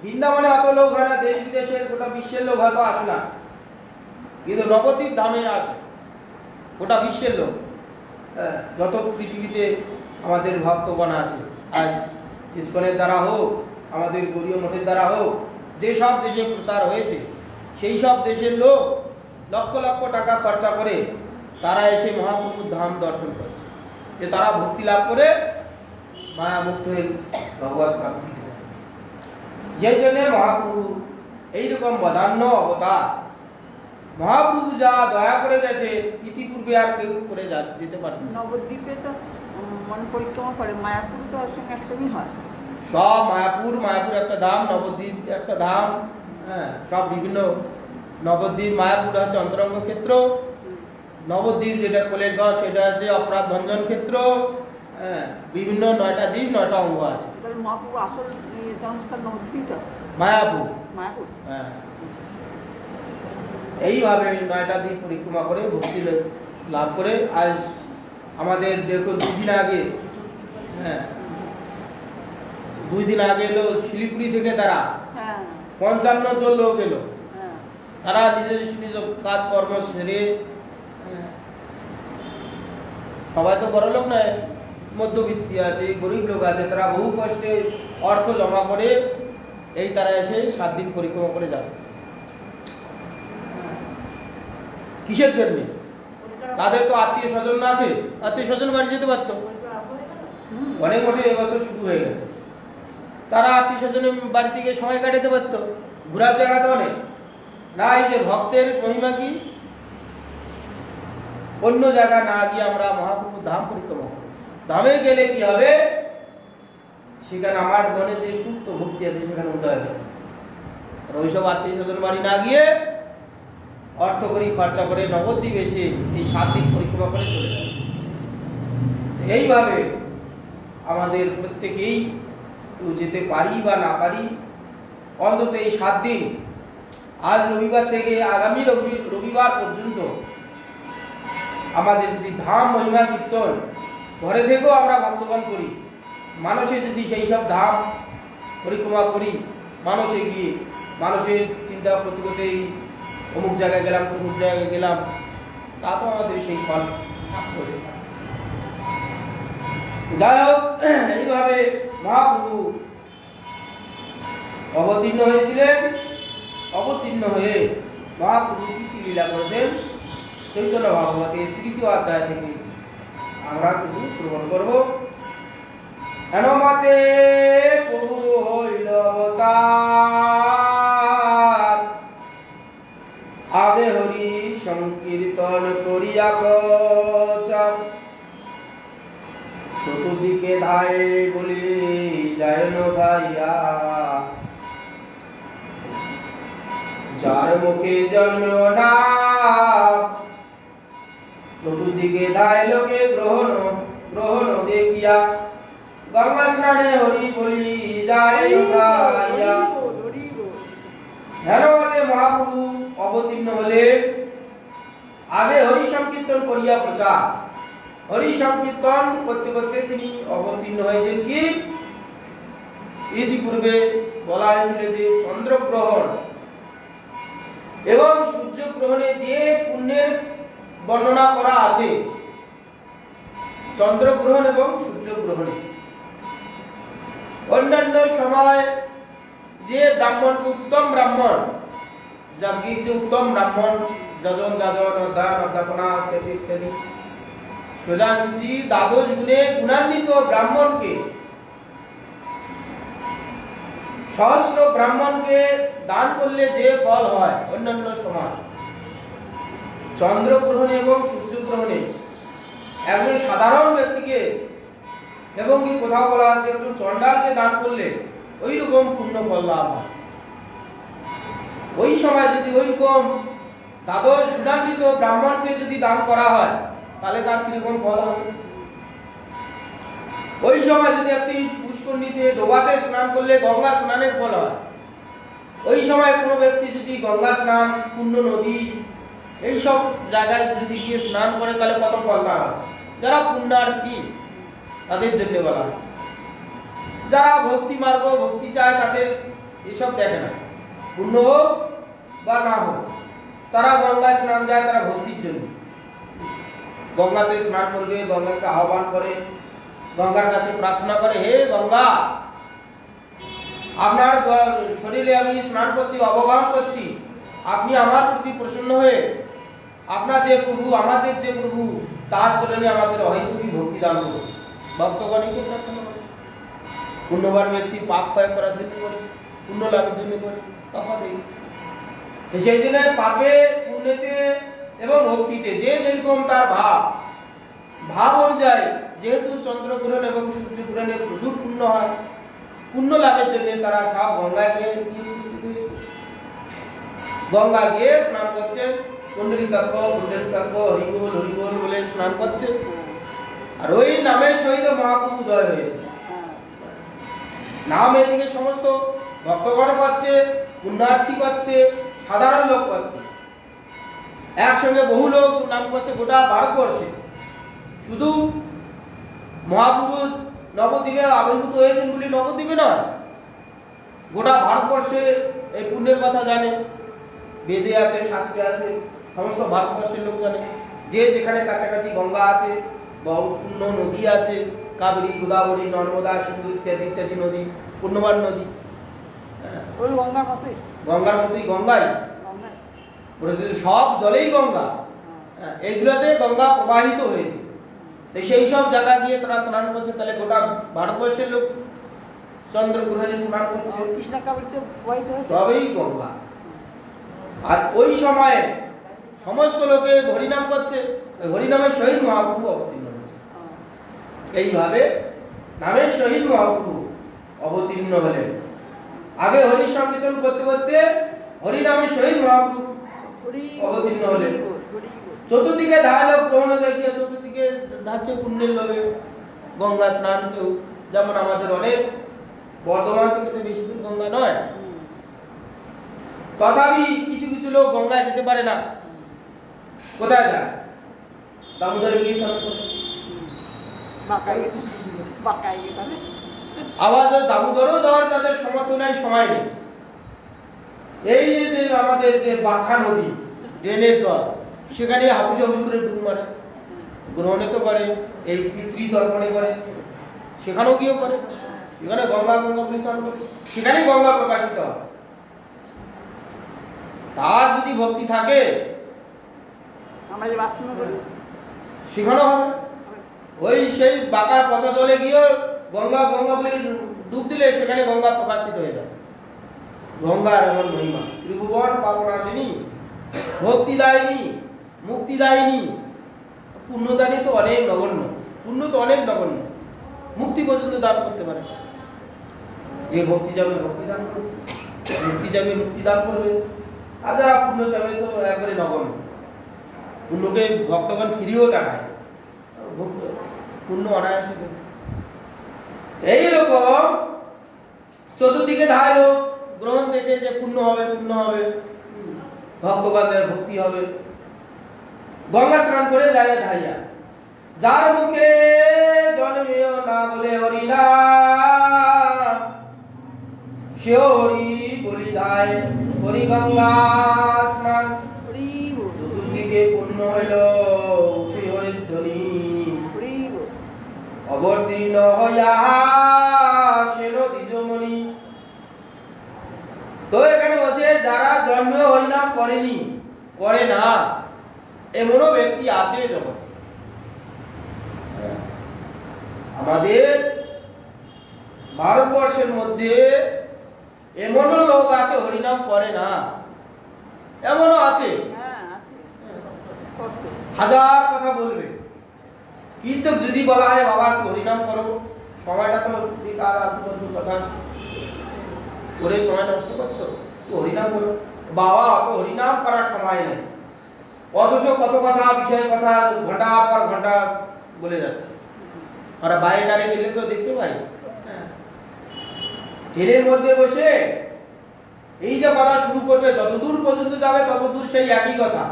বৃন্দাবনে অত লোক হয় না, দেশ বিদেশের গোটা বিশ্বের লোক হয়তো আসে না, কিন্তু নবদ্বীপ ধামে আসে গোটা বিশ্বের লোক। যত পৃথিবীতে আমাদের ভক্তগণ আছে, আজ ইস্কনের দ্বারা হোক, আমাদের গৌরীয় মঠের দ্বারা হোক, যে সব দেশে প্রচার হয়েছে সেই সব দেশের লোক লক্ষ লক্ষ টাকা খরচা করে তারা এসে মহাপ্রভুর ধাম দর্শন করছে, যে তারা ভক্তি লাভ করে মায়া মুক্ত হয়ে ভগবত প্রাপ্তি হচ্ছে। সেই জন্য মহাপ্রভু এইরকম বদান্য অবতার, মহাপ্রভু যা দয়া করে গেছে ইতিপূর্বে আর কেউ করে যেতে পারে না। নবদ্বীপে তো মানে পরিক্রমা করে, মায়াপুর তো ওর সঙ্গে একসঙ্গেই হয়। সব মায়াপুর একটা ধাম, নবদ্বীপ একটা ধাম, হ্যাঁ, সব বিভিন্ন নবদ্বীপ, মায়াপুর হচ্ছে অন্তরঙ্গ ক্ষেত্র, নবদ্বীপ যেটা কোলের গাঁও সেটা হচ্ছে অপরাধ ভঞ্জন ক্ষেত্র, হ্যাঁ, বিভিন্ন 9টা দ্বীপ 9টা অঙ্গ আছে। তাহলে মহাপ্রভু আসল জন্মস্থান নবদ্বীপ তো মায়াপুর, মায়াপুর। হ্যাঁ, এইভাবে 9টা দ্বীপ পরিক্রমা করে ভক্তি লাভ করে আজ আমাদের দেখুন 2 দিন আগে, হ্যাঁ, 2 দিন আগে এলো শিলিগুড়ি থেকে তারা হ্যাঁ 55 জন লোক এলো। হ্যাঁ তারা নিজের নিজ কাজকর্ম সেরে, সবাই তো বড় লোক নয়, মধ্যবিত্তি আছে, গরিব লোক আছে, তারা বহু কষ্টে অর্থ জমা করে এই তারা এসে 7 দিন পরিক্রমা করে যাবে। কিসের জন্য? তাদের তো আত্মীয় স্বজন না আছে, আত্মীয় স্বজন বাড়ি যেতে পারতো। অনেক মঠে এবছর শুরু হয়ে গেছে, তারা আত্মীয় স্বজনের বাড়ি থেকে সময় কাটাতে পারতো, ঘোরার জায়গা তো অনেক না। এই যে ভক্তের মহিমা কি, অন্য জায়গা না গিয়ে আমরা মহাপ্রভুর ধাম পরিক্রমা করি। ধামে গেলে কি হবে, সেখানে আমার মনে যে সুপ্ত ভক্তি আছে সেখানে উদয় হবে। ওইসব আত্মীয় স্বজন বাড়ি না গিয়ে অর্থ করি খরচা করে নবদ্বীপ এসে এই 7 দিন পরিক্রমা করে চলে যায়। এইভাবে আমাদের প্রত্যেকেই যেতে পারি বা না পারি, অন্তত এই 7 দিন, আজ রবিবার থেকে আগামী রবিবার পর্যন্ত আমাদের যদি ধাম মহিমা কীর্তন ঘরে থেকেও আমরা ভক্তগণ করি, মানুষে যদি সেই সব ধাম পরিক্রমা করি, মানুষে গিয়ে মানুষের চিন্তা করতে করতে অমুক জায়গায় গেলাম তমুক জায়গায় গেলাম, তা তো আমাদের সেই ফল প্রাপ্ত হতে পারে। যাই হোক, এইভাবে মহাপ্রভু অবতীর্ণ হয়েছিলেন। অবতীর্ণ হয়ে মহাপ্রভু কি লীলা করেছেন চৈতন্য ভাগবতের 3য় অধ্যায় থেকে আমরা কিছু শ্রবণ করব। হেনমাতে প্রভু হইল অবতার, আগে হরি সংকীর্তন করিয়া প্রচার, চতুর্দিকে ধায় বলি যায় ধাইয়া, যার মুখে জন্ম না চতুর্দিকে ধায় লোকে গ্রহণ গ্রহণ দেখিয়া, গঙ্গা স্নানে হরি বলি যায় ধাইয়া। হেনমাতে মহাপ্রভু অবতীর্ণ হলে আগে হরি সংকীর্তন করিয়া প্রচার। হরি সংকীর্তন করতে করতে তিনি অবতীর্ণ হয়েছেন কি, ইতিপূর্বে বলা হয়েছিল যে চন্দ্রগ্রহণ এবং সূর্যগ্রহণে যে পুণ্যের বর্ণনা করা আছে, চন্দ্রগ্রহণ এবং সূর্যগ্রহণে অন্যান্য সময় যে ব্রাহ্মণ, উত্তম ব্রাহ্মণ, যাজ্ঞিক যে উত্তম ব্রাহ্মণ, যজন যাজন অধ্যায়ন অধ্যাপনা ইত্যাদি সোজাসুজি দ্বাদশ গুণে গুণান্বিত ব্রাহ্মণকে, সহস্র ব্রাহ্মণকে দান করলে যে ফল হয়, অন্যান্য সময় চন্দ্রগ্রহণে এবং সূর্যগ্রহণে একজন সাধারণ ব্যক্তিকে, এবং কি কোথাও বলা হচ্ছে একজন চণ্ডালকে দান করলে ওই রকম পূর্ণ ফল লাভ হয়। ওই সময় যদি ওইরকম দ্বাদশ গুণান্বিত ব্রাহ্মণকে যদি দান করা হয় তাহলে তার কিরকম ফল হবে। ওই সময় যদি আপনি পুষ্করণীতে ডোবাতে স্নান করলে গঙ্গা স্নানের ফল হয়, ওই সময় কোনো ব্যক্তি যদি গঙ্গা স্নান, পূর্ণ নদী, এইসব জায়গায় যদি গিয়ে স্নান করে তাহলে কত ফল লাভ হয়। যারা পুণ্যার্থী তাদের জন্য বলা হয়, যারা ভক্তি মার্গ ভক্তি চায় তাদের এসব দেখে না, পুণ্য হোক বা না হোক, তারা গঙ্গায় স্নান যায় তারা ভক্তির জন্য। গঙ্গাতে স্নান করবে, গঙ্গাকে আহ্বান করে, গঙ্গার কাছে প্রার্থনা করে, হে গঙ্গা আপনার শরীরে আমি স্নান করছি, অবগাহন করছি, আপনি আমার প্রতি প্রসন্ন হয়ে আপনার যে প্রভু, আমাদের যে প্রভু, তার চরণে আমাদের অহেতুকী ভক্তি দান করুন। ভক্তগণকে প্রার্থনা করে, পুণ্যবান ব্যক্তি পাপ ক্ষয় করার জন্য করে, পুণ্য লাভের জন্য করে, তফাৎ এই। সেই জন্য পাপে, পুণ্যেতে এবং ভক্তিতে যে যেরকম তার ভাব অনুযায়ী, যেহেতু চন্দ্রগ্রহণ এবং সূর্যগ্রহণে প্রচুর পুণ্য হয়, পুণ্য লাভের জন্য তারা সব গঙ্গায় গিয়ে উপস্থিত হয়েছে। গঙ্গা গিয়ে স্নান করছেন, পুণ্ডরীকাক্ষ হরিবোল হরিবোল বলে স্নান করছে, আর ওই নামের সহিত মহাপ্রভু উদয় হয়েছে। নাম এদিকে সমস্ত ভক্তগণ করছে, পুণ্যার্থী করছে, সাধারণ লোক করছে, একসঙ্গে বহু লোক নাম করছে গোটা ভারতবর্ষে। শুধু মহাপ্রভু নবদ্বীপে আবির্ভূত হয়েছেন বলে নবদ্বীপে নয়, গোটা ভারতবর্ষে এই পুণ্যের কথা জানে, বেদে আছে, শাস্ত্রে আছে, সমস্ত ভারতবর্ষের লোক জানে। যে যেখানে কাছাকাছি গঙ্গা আছে, পুণ্য নদী আছে, কাবেরী, গোদাবরী, নর্মদা, সিন্ধু ইত্যাদি ইত্যাদি নদী, পুণ্যবান নদী, ওই গঙ্গার মতোই, গঙ্গার মতোই গঙ্গাই, সব জলেই গঙ্গা। এইগুলোতে গঙ্গা প্রবাহিত হয়েছে। সেই সব জায়গা গিয়ে তারা স্নান করছে, তাহলে গোটা ভারতবর্ষের লোক চন্দ্রগ্রহণে স্নান করছে, কৃষ্ণা কাবেরীতে প্রবাহিত হয়েছে, সবই গঙ্গা। আর ওই সময়ে সমস্ত লোকে হরিনাম করছে, ওই হরিনামের সহিত মহাপ্রভু অবতীর্ণ হয়েছে। এইভাবে নামের সহিত মহাপ্রভু অবতীর্ণ হলেন। আগে হরি সংকীর্তন করতে করতে হরিনামের সহিত মহাপ্রভু অবতীর্ণ হলেন। চতুর্দিকে ধায় লোক গ্রহণ দেখিয়ে, চতুর্দিকে ধাচ্ছে পুণ্যের লোভে গঙ্গা স্নান। কেউ যেমন আমাদের অনেক বর্ধমান থেকে তো বেশি দূর গঙ্গা নয়, তথাপি কিছু কিছু লোক গঙ্গায় যেতে পারে না। কোথায় যায়? দামোদরে গিয়ে স্নান করে, আবার দামোদরও যাওয়ার তাদের সমর্থ নাই, সময় নেই। এই যে আমাদের যে বাঁকা নদী, ড্রেনের জল, সেখানে হাবুজ হাবুজ করে ডুব মারে, গ্রহণে তো করে, এই পিতৃতর্পণে করে, সেখানেও গিয়েও করে। এখানে গঙ্গা গঙ্গা বলে স্নান করে, সেখানেই গঙ্গা প্রকাশিত হয়। তার যদি ভক্তি থাকে, আমরা যে বাথরুমে করি সেখানেও হবে। ওই সেই বাঁকার পচা জলে গিয়ে গঙ্গা গঙ্গা বলে ডুব দিলে সেখানে গঙ্গা প্রকাশিত হয়ে যাবে। গঙ্গার এমন মহিমা, ত্রিভুবন পাবনাশিনী, ভক্তিদায়িনী, মুক্তিদায়িনী। পুণ্যদানী তো অনেক নগণ্য, পুণ্য তো অনেক নগণ্য, মুক্তি পর্যন্ত দান করতে পারে। যে ভক্তি যাবে ভক্তি দান করবে, মুক্তি যাবে মুক্তি দান করবে, আর যারা পুণ্য যাবে তো একবারে নগণ্য। পুণ্যকে ভক্তগণ ফিরিয়েও দেখায়, পুণ্য অনায়াসে দেবে। এইরকম চতুর্দিকে ধায় লোক গ্রহণ দেখে যে পুণ্য হবে, পুণ্য হবে, ভক্তগণের ভক্তি হবে। গঙ্গা স্নান করে যায় ধাইয়া, যার মুখে জন্মেও না বলে হরিনাম, সেও হরি বলি ধায়, হরি গঙ্গা স্নান। চতুর্দিকে পুণ্য হইল, উঠি হরির ধ্বনি, অবতীর্ণ হইয়া সেন দ্বিজমণি। তো এখানে বলছে যারা জন্মেও হরিনাম করেনি, করে না, এমনও ব্যক্তি আছে জগতে। আমাদের ভারতবর্ষের মধ্যে এমনও লোক আছে হরিনাম করে না, এমনও আছে। হাজার কথা বলবে, কিন্তু যদি বলা হয় বাবা হরিনাম করো, সময়টা তো তার কথা করে সময় নষ্ট করছো, হরিনাম করো। বাবা অত হরিনাম করার সময় নেই, অথচ কত কথা, বিষয় কথা ঘন্টা পর ঘন্টা বলে যাচ্ছে। ওরা বাইরে টারে গেলে তো দেখতে পাই, ট্রেনের মধ্যে বসে এই যে কথা শুরু করবে, যতদূর পর্যন্ত যাবে ততদূর সেই একই কথা।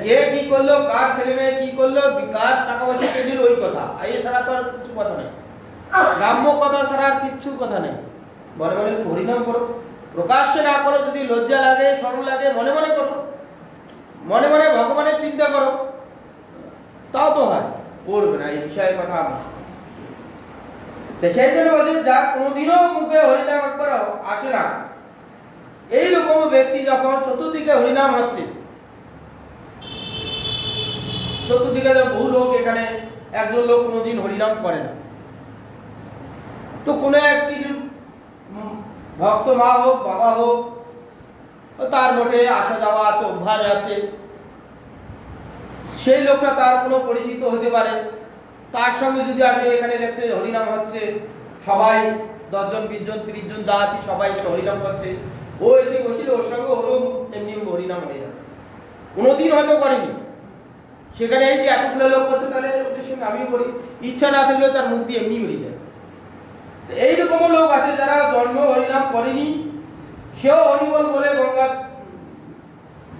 কে কি করলো, কার ছেলে মেয়ে কি করলো, কার টাকা পয়সা পেয়ে ওই কথা, এছাড়া তো আর কিছু কথা নেই। গ্রাম্য কথা ছাড়া আর কিচ্ছু কথা নেই। মনে মনে হরিনাম করো, প্রকাশ্যে না করো, যদি লজ্জা লাগে, শরম লাগে, মনে মনে করো, মনে মনে ভগবানের চিন্তা করো, তাও তো হয়। করবে না এই বিষয়ে কথা। তো সেই জন্য বলছে যা কোনোদিনও মুখে হরিনাম একবার আসে না, এইরকম ব্যক্তি যখন চতুর্দিকে হরিনাম হচ্ছে, চতুর্দিকে বহু লোক, এখানে একজন লোক কোনোদিন হরিনাম করে না, তো কোনো একটি ভক্ত মা হোক বাবা হোক, তার মধ্যে আসা যাওয়া আছে, অভ্যাস আছে, সেই লোকটা তার কোনো পরিচিত হতে পারে, তার সঙ্গে যদি আসে, এখানে দেখছে হরিনাম হচ্ছে, সবাই 10 জন 20 জন 30 জন যা আছে সবাই এখানে হরিনাম করছে, ও এসে বসিল, ওর সঙ্গে হলো এমনি হরিনাম হয়ে যাবে, কোনোদিন হয়তো করেনি, সেখানে এই যে এতগুলো লোক করছে, তাহলে ওদের সঙ্গে আমিও করি, ইচ্ছা না থাকলেও তার মুখ দিয়ে এমনি বেরিয়ে যায়। তো এইরকম লোক আছে যারা জন্ম হরিনাম করেনি, সেও হরিবল বলে গঙ্গার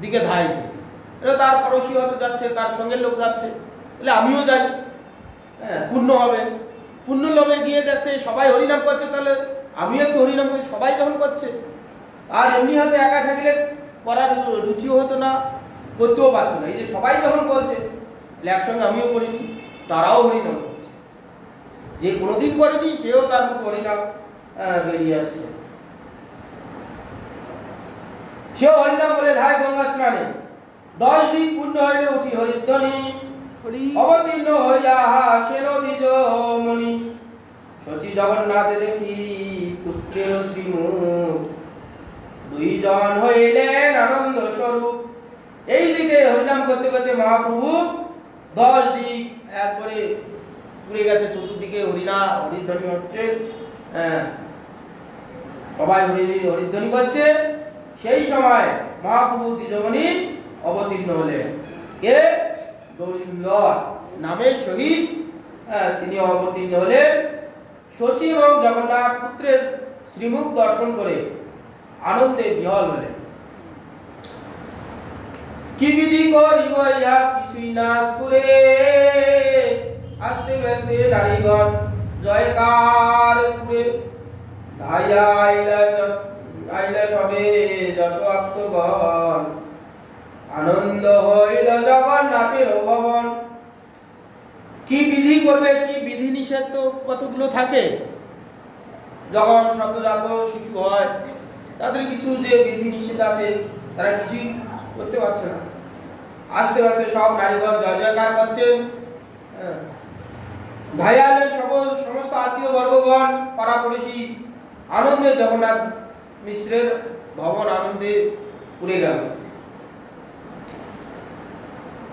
দিকে ধাইছে, এটা তার পড়োশী হয়তো যাচ্ছে, তার সঙ্গে লোক যাচ্ছে, তাহলে আমিও যাই, হ্যাঁ পুণ্য হবে, পুণ্য লোভে গিয়ে যাচ্ছে সবাই হরিনাম করছে, তাহলে আমিও একটু হরিনাম করি, সবাই যখন করছে, আর এমনি হয়তো একা থাকলে করার রুচিও হতো না, করতেও পারতো না, এই যে সবাই যখন বলছে একসঙ্গে আমিও করিনি, তারাও হরিনাম করছে, যে কোনোদিন করেনি সেও তার মুখে হরিনাম বেরিয়ে আসছে, সেও হরিনাম বলে ধায় গঙ্গা স্নানে, 10 দিন পূর্ণ হইলে উঠি হরিধ্বনি, অবতীর্ণ হইয়া হাসেন দ্বিজ মণি, শচী জগন্নাথ দেখি পুত্রের শ্রীমুখ, 2 জন হইলেন আনন্দ স্বরূপ। এইদিকে হরিনাম করতে করতে মহাপ্রভু 10 দিক একবারে পুড়ে গেছে, চতুর্দিকে হরিধ্বনি হচ্ছে, সবাই হরিধ্বনি করছে, সেই সময় মহাপ্রভু দ্বিজমণি অবতীর্ণ হলেন, কে? গৌরসুন্দর নামের সহিত তিনি অবতীর্ণ হলেন, শচী এবং জগন্নাথ পুত্রের শ্রীমুখ দর্শন করে আনন্দে বিহল হলেন। কি বিধি করিব ইহা কিছুই না স্ফুরে, আস্তে ব্যস্তে নারীগণ জয়কার পুরে, ধাইয়া আইলা সবে যত আত্মগণ, আনন্দ হইল জগন্নাথের ভবন। কি বিধি করবে, কি বিধি নিষেধ তো কতগুলো থাকে, যখন সদ্যজাত শিশু হয় তাদের কিছু যে বিধি নিষেধ আছে, তারা কিছুই করতে পারছে না, আস্তে আস্তে সব নারীগণ জয় জয়কার করছেন, ধাইয়ালেন সমস্ত আত্মীয় বর্গগণ, পাড়া পড়শি, আনন্দে জগন্নাথ মিশ্রের ভবন আনন্দে পুরে গেল।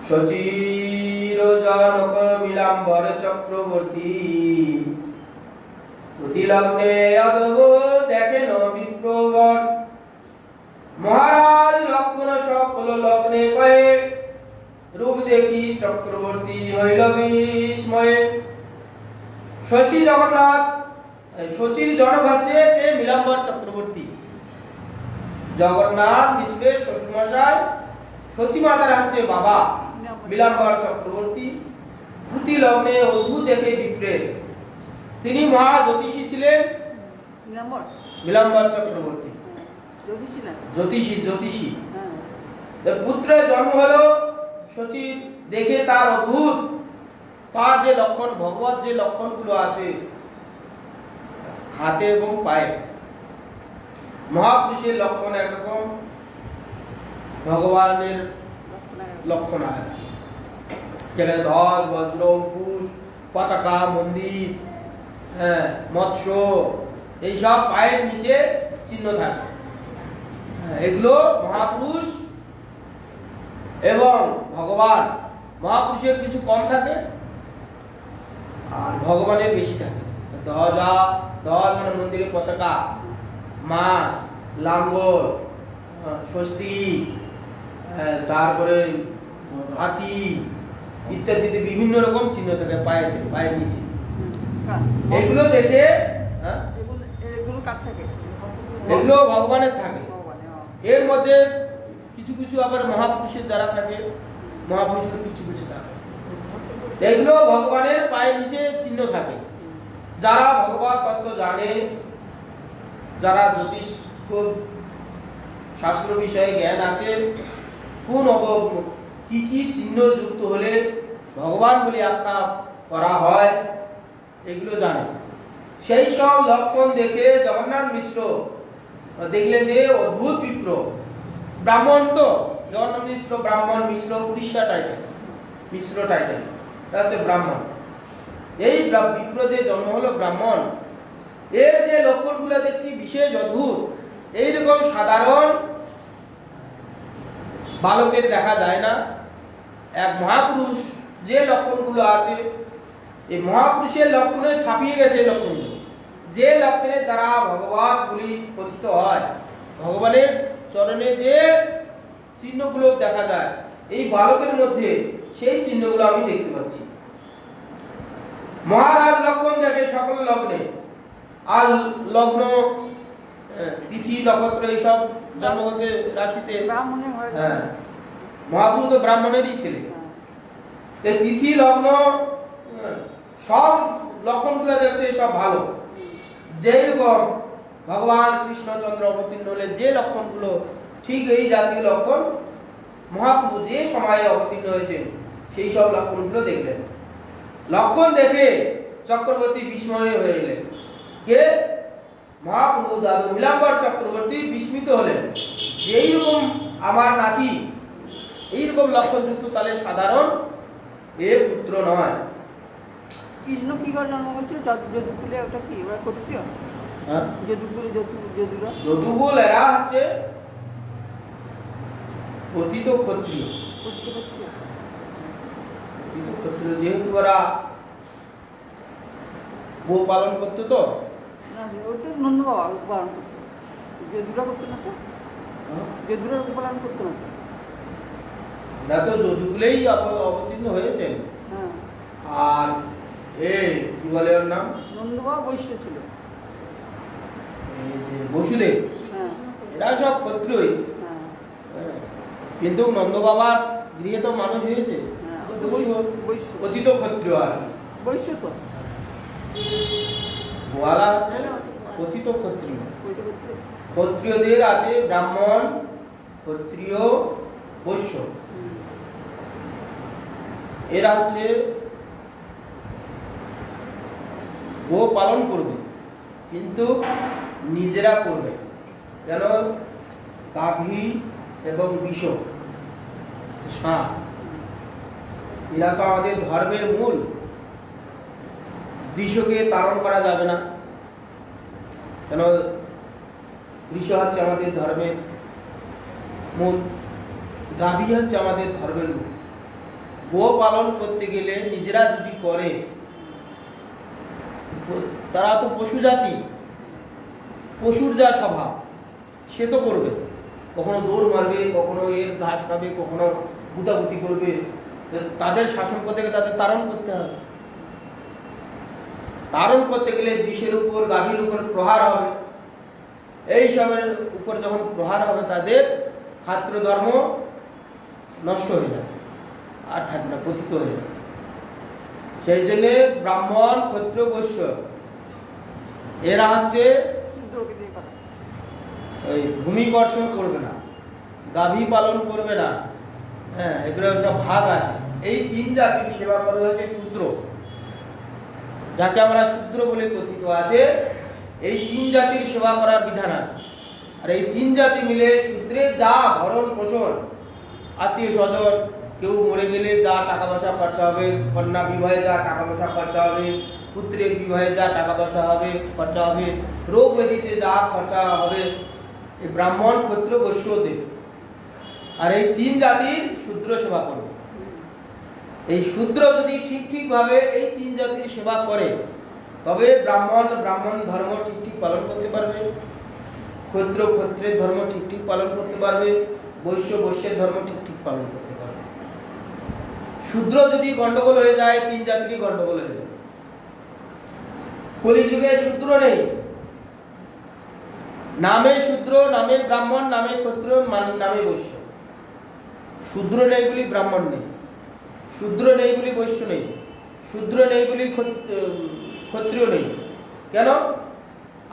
শচীর জনক বিলাম্বর চক্রবর্তী, প্রতিলগ্নে অদ্ভুত দেখেন বিপ্রগণ, মহারাজ লক্ষণ সকল লগ্নে কয়ে, রূপ দেখি চক্রবর্তী হইল বিস্ময়ে। শচী জগন্নাথ, শচীর জনক হচ্ছে কে? বিলাম্বর চক্রবর্তী, জগন্নাথ মিশ্রের শ্বশুরমশাই, শচী মাতার হচ্ছে বাবা বিলাম্বর চক্রবর্তী, প্রতি লগ্নে অদ্ভুত দেখে বিপ্রেত, তিনি মহা জ্যোতিষী ছিলেন, বিলাম্বর চক্রবর্তী জ্যোতিষী, পুত্রের জন্ম হলো, শচীর দেখে তার অদ্ভুত, তার যে লক্ষণ, ভগবত যে লক্ষণগুলো আছে হাতে এবং পায়ে, মহাপুরুষের লক্ষণ একরকম, ভগবানের লক্ষণ আছে, যেখানে ধ্বজ বজ্র কুশ পতাকা মন্দির, মৎস্য, এইসব পায়ের নিচে চিহ্ন থাকে, এগুলো মহাপুরুষ এবং ভগবান, মহাপুরুষের কিছু কম থাকে আর ভগবানের বেশি থাকে। ধ্বজ মানে মন্দিরের পতাকা, মাছ, লাঙ্গল, ষষ্ঠী, তারপরে হাতি ইত্যাদিতে বিভিন্ন রকম চিহ্ন থাকে পায়ের নিচে, এগুলো দেখে এগুলো ভগবানের থাকে। এর মধ্যে কিছু কিছু আবার মহাপুরুষের যারা থাকে, মহাপুরুষের কিছু কিছু থাকে, এগুলো ভগবানের পায়ের নিচে চিহ্ন থাকে। যারা ভগবত তত্ত্ব জানে, যারা জ্যোতিষ খুব শাস্ত্র বিষয়ে জ্ঞান আছে, কোন কি চিহ্ন যুক্ত হলে ভগবান বলে আখ্যা করা হয়, এগুলো জানে। সেই সব লক্ষণ দেখে জগন্নাথ মিশ্র দেখলেন যে অদ্ভুত বিপ্র, ব্রাহ্মণ তো জগন্নাথ মিশ্র ব্রাহ্মণ, মিশ্র উড়িষ্যা টাইটেল, মিশ্র টাইটেল, এটা হচ্ছে ব্রাহ্মণ। এই বিপ্র যে জন্ম হলো ব্রাহ্মণ, এর যে লক্ষণগুলো দেখছি বিশেষ অদ্ভুত, এইরকম সাধারণ বালকের দেখা যায় না। এক মহাপুরুষ যে লক্ষণগুলো আছে, এই মহাপুরুষের লক্ষণে ছাপিয়ে গেছে লক্ষণগুলো, যে লক্ষণের দ্বারা ভগবান গুলি কথিত হয়, ভগবানের চরণে যে চিহ্নগুলো দেখা যায়, এই বালকের মধ্যে সেই চিহ্নগুলো আমি দেখতে পাচ্ছি। মহারাজ লক্ষণ দেখে সকল লগ্নে, আর লগ্ন তিথি নক্ষত্র এইসব জন্মগত রাশিতে, হ্যাঁ মহাপুরুষ তো ব্রাহ্মণেরই ছেলে, তিথি লগ্ন সব লক্ষণগুলো দেখছে সব ভালো। যেরকম ভগবান কৃষ্ণচন্দ্র অবতীর্ণ হলে যে লক্ষণগুলো, ঠিক এই জাতীয় লক্ষণ মহাপ্রভু যে সময়ে অবতীর্ণ হয়েছেন সেই সব লক্ষণগুলো দেখলেন। লক্ষণ দেখে চক্রবর্তী বিস্ময় হয়ে গেলেন। কে? মহাপ্রভু দাদু নীলাম্বর চক্রবর্তী বিস্মিত হলেন যে এইরকম আমার নাতি এইরকম লক্ষণযুক্ত, তাহলে সাধারণ এ পুত্র নয়। কৃষ্ণ কি করে জন্ম হয়েছিল? যদুকুলে, ওটা কি ওরা ক্ষত্রিয়? হ্যাঁ, যদুকুলে যদুরা, যদুকুল এরা হচ্ছে পতিত ক্ষত্রিয়। যেহেতু ওরা গো পালন করতো, তো না ওটা নন্দ বাবা পালন করতো, যদুরা করতো না তো, যদুরা পালন করতো না তো, এরা তো যদুকুলেই অবতীর্ণ হয়েছেন। হ্যাঁ, আর এ কি বলে ওর নাম, নন্দ বাবা বৈশ্য ছিল, এই যে বসুদেব, হ্যাঁ এরা সব ক্ষত্রিয়ই। হ্যাঁ হ্যাঁ, কিন্তু নন্দ বাবার গৃহে তো মানুষ হয়েছে হ্যাঁ, তো ওটা বৈশ্য, পতিত ক্ষত্রিয়। আর বৈশ্য তো গোয়ালা হচ্ছে পতিত ক্ষত্রিয়। ওইটা করতো। ক্ষত্রিয়দের আছে ব্রাহ্মণ, ক্ষত্রিয়, বৈশ্য। এরা হচ্ছে গো পালন করবে, কিন্তু নিজেরা করবে। যেন গাভী এবং বিষ, ষাঁড়, এরা তো আমাদের ধর্মের মূল। বৃষকে তারণ করা যাবে না, কেন বৃষ হচ্ছে আমাদের ধর্মের মূল, গাভী হচ্ছে আমাদের ধর্মের মূল। গো পালন করতে গেলে নিজেরা যদি করে, তারা তো পশু জাতি, পশুর যা স্বভাব সে তো করবে, কখনো দৌড় মারবে, কখনো এর ঘাস খাবে, কখনো গুতাগুতি করবে। তাদের শাসন করতে গেলে তাদের তারণ করতে হবে। তারণ করতে গেলে বিষের উপর, গাভীর উপর প্রহার হবে। এই সবের উপর যখন প্রহার হবে, তাদের ক্ষাত্র ধর্ম নষ্ট হয়ে যাবে, আর থাকবে না, পতিত হয়ে যাবে। সেই জন্য ব্রাহ্মণ, ক্ষত্রিয়, বৈশ্য এরা হচ্ছে শূদ্রকে দিয়ে করা। ওই ভূমিকর্ষণ করবে না, গাভী পালন করবে না, হ্যাঁ এগুলো সব ভাগ আছে। এই তিন জাতির সেবা করা হয়েছে শূদ্র, যাকে আমরা শূদ্র বলে কথিত আছে। এই তিন জাতির সেবা করার বিধান আছে। আর এই তিন জাতি মিলে শূদ্রের যা ভরণ পোষণ, আত্মীয় স্বজন, কেউ মরে গেলে যা টাকা পয়সা খরচা হবে, কন্যা বিবাহে যা টাকা পয়সা খরচা হবে, পুত্রের বিবাহে যা টাকা পয়সা হবে খরচা হবে, রোগ ব্যাধিতে যা খরচা হবে, এই ব্রাহ্মণ, ক্ষত্রিয়, বৈশ্য দেব। আর এই তিন জাতির শূদ্র সেবা করবে। এই শূদ্র যদি ঠিক ভাবে এই তিন জাতির সেবা করে, তবে ব্রাহ্মণ ধর্ম ঠিক পালন করতে পারবে, ক্ষত্রিয় ক্ষত্রিয়ের ধর্ম ঠিক পালন করতে পারবে, বৈশ্য বৈশ্যের ধর্ম ঠিক পালন করতে পারবে। শূদ্র যদি গন্ডগোল হয়ে যায়, তিন জাতিরই গন্ডগোল হয়ে যায়। কলিযুগে শূদ্র নেই, নামে শূদ্র, নামে ব্রাহ্মণ, নামে ক্ষত্রিয়, নামে বৈশ্য। শূদ্র নেই বলি ব্রাহ্মণ নেই, শূদ্র নেই বলি বৈশ্য নেই, শূদ্র নেই বলি ক্ষত্রিয় নেই। কেন?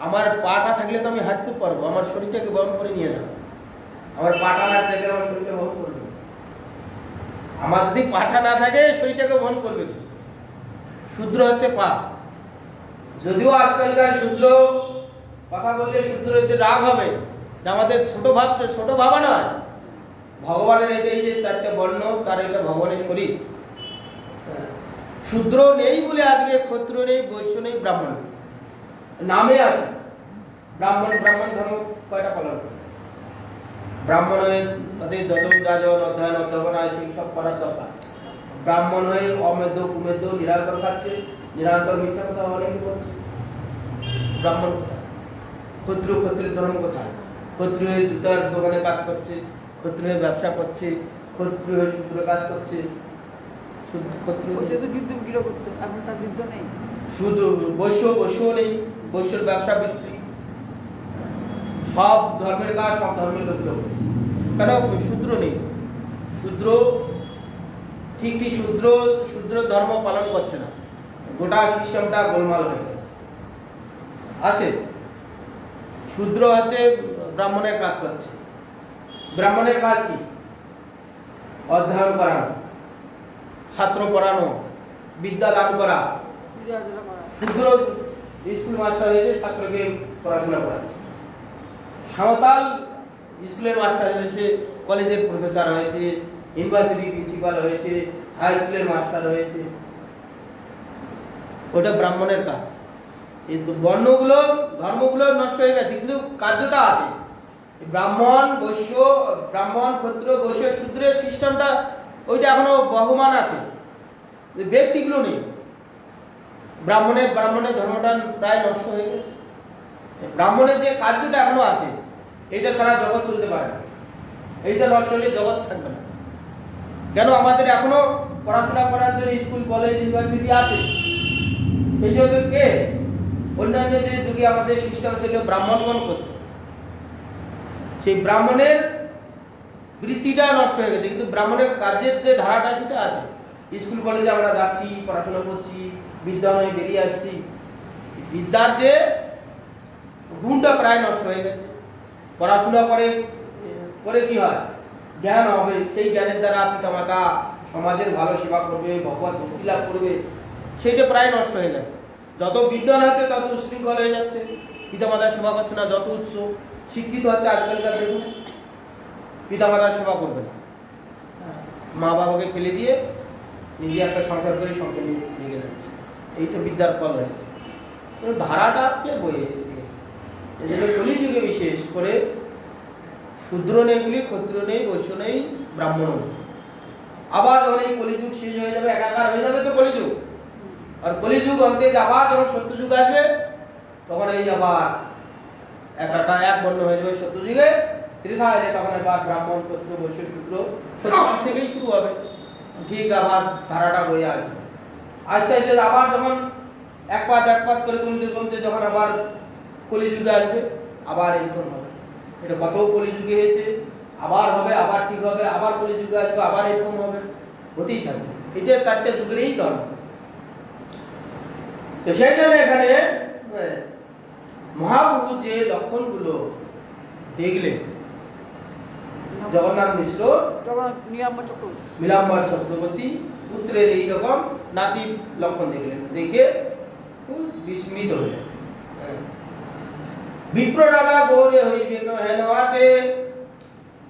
আমার পাটা থাকলে তো আমি হাঁটতে পারবো, আমার শরীরটাকে বহন করে নিয়ে যাবো। আমার পাটা না থাকলে আমার শরীরটা বহন করবে। আমার যদি পাটা না থাকে শরীরটাকে বহন করবে কি? শূদ্র হচ্ছে পা, যদিও আজকালকার শূদ্র কথা বললে শূদ্রদের রাগ হবে যে আমাদের ছোট ভাবছে, ছোট ভাবা নয়। ভগবানের এটাই যে চারটে বর্ণ, তার এটা ভগবানের শরীর। শূদ্র নেই বলে আজকে ক্ষত্রিয় নেই, বৈশ্য নেই, ব্রাহ্মণ নামে আছে। ব্রাহ্মণ ধর্ম কয়টা পালন করে? ব্রাহ্মণ হয়ে তাদের যজন যাজন অধ্যয়ন অধ্যাপনা সেই সব করার দরকার। ব্রাহ্মণ হয়ে অমেদ্য কুমেদ্য নিরান্তর খাচ্ছে, নিরান্তর মিথ্যা কথা অনেকে বলছে। ব্রাহ্মণ কোথায়? ক্ষত্রিয় ধর্ম কোথায়? ক্ষত্রিয় হয়ে জুতার দোকানে কাজ করছে, ক্ষত্রিয় হয়ে ব্যবসা করছে, ক্ষত্রিয় হয়ে শূদ্র কাজ করছে। ক্ষত্রিয় যুদ্ধ বিগ্রহ করতো, এখন তার যুদ্ধ নেই। শুধু বৈশ্য নেই, বৈশ্যর ব্যবসা বৃত্তি। সব ধর্মের কাজ সব ধর্মের লোক করছে। কেন? শূদ্র নেই। শূদ্র ঠিক শূদ্র ধর্ম পালন করছে না। গোটা সিস্টেমটা গোলমাল হয়ে গেছে। আছে শূদ্র হচ্ছে ব্রাহ্মণের কাজ করছে। ব্রাহ্মণের কাজ কি? অধ্যয়ন করানো, ছাত্র পড়ানো, বিদ্যা দান করা। শূদ্র স্কুল মাস্টার হয়েছে, ছাত্রকে পড়াশোনা করাচ্ছে। সাঁওতাল স্কুলের মাস্টার হয়েছে, কলেজের প্রফেসর হয়েছে, ইউনিভার্সিটি প্রিন্সিপাল হয়েছে, হাই স্কুলের মাস্টার হয়েছে। ওটা ব্রাহ্মণের কাজ। এই বর্ণগুলো ধর্মগুলো নষ্ট হয়ে গেছে, কিন্তু কার্যটা আছে। ব্রাহ্মণ ক্ষত্রিয় বৈশ্য শূদ্রের সিস্টেমটা ওইটা এখনো বহমান আছে, ব্যক্তিগুলো নেই। ব্রাহ্মণের ধর্মটা প্রায় নষ্ট হয়ে গেছে। ব্রাহ্মণের যে কার্যটা এখনো আছে, এইটা ছাড়া জগৎ চলতে পারে না। এইটা নষ্ট হলে জগৎ থাকবে না। কেন? আমাদের এখনো পড়াশোনা করার জন্য স্কুল কলেজ ইউনিভার্সিটি আছে। সেই জন্য কে? অন্যান্য যে যুগে আমাদের সিস্টেম ছিল ব্রাহ্মণগণ করত, সেই ব্রাহ্মণের বৃত্তিটা নষ্ট হয়ে গেছে। কিন্তু ব্রাহ্মণের কাজের যে ধারাটা সেটা আছে। স্কুল কলেজে আমরা যাচ্ছি, পড়াশোনা করছি, বিদ্যালয়ে বেরিয়ে আসছি। বিদ্যার যে গুণটা প্রায় নষ্ট হয়ে গেছে। পড়াশোনা করে কি হয়? জ্ঞান হবে। সেই জ্ঞানের দ্বারা পিতামাতা সমাজের ভালো সেবা করবে, ভগবত ভক্তি লাভ করবে। সেইটা প্রায় নষ্ট হয়ে গেছে। যত বিদ্যান হচ্ছে তত উশৃঙ্খল হয়ে যাচ্ছে, পিতামাতার সেবা করছে না। যত উচ্চ শিক্ষিত হচ্ছে আজকালকার, দেখুন পিতামাতার সেবা করবে না, মা বাবাকে ফেলে দিয়ে নিজে একটা সংসার করে সংসার নিয়ে যাচ্ছে। এই তো বিদ্যার ফল হয়েছে। ধারাটাকে বয়ে দিয়েছে। এই জন্য কলিযুগে বিশেষ করে শূদ্র নেই বলি, ক্ষত্রিয় নেই, বৈশ্য নেই, ব্রাহ্মণ নেই। আবার যখন এই কলিযুগ শেষ হয়ে যাবে, একাকার হয়ে যাবে তো কলিযুগ। আর কলিযুগ অন্তে আবার যখন সত্যযুগ আসবে, তখন এই আবার এক বর্ণ হয়ে যাবে। সত্যযুগে ত্রিধা এলে তখন আবার ব্রাহ্মণ, ক্ষত্রিয়, বৈশ্য, শূদ্র সত্যযুগ থেকেই শুরু হবে। ঠিক আবার ধারাটা বয়ে আসবে। আস্তে আস্তে আবার যখন এক পাত করে কমতে যখন আবার কলিযুগে আসবে, আবার এরকম হবে। এটা কত কলিযুগে হয়েছে, আবার হবে, আবার ঠিক হবে, আবার কলিযুগে আসবে, আবার এরকম হবে, হতেই থাকবে। এটা চারটে যুগেরই ধর্ম। তো সেই জন্য এখানে মহাপ্রভু যে লক্ষণগুলো দেখলেন, জগন্নাথ মিশ্র নীলাম্বর চক্রবর্তী পুত্রের এইরকম নাতির লক্ষণ দেখলেন, দেখে খুব বিস্মিত হলেন। বিপ্র রাজা গৌরে হইবে হেন আছে,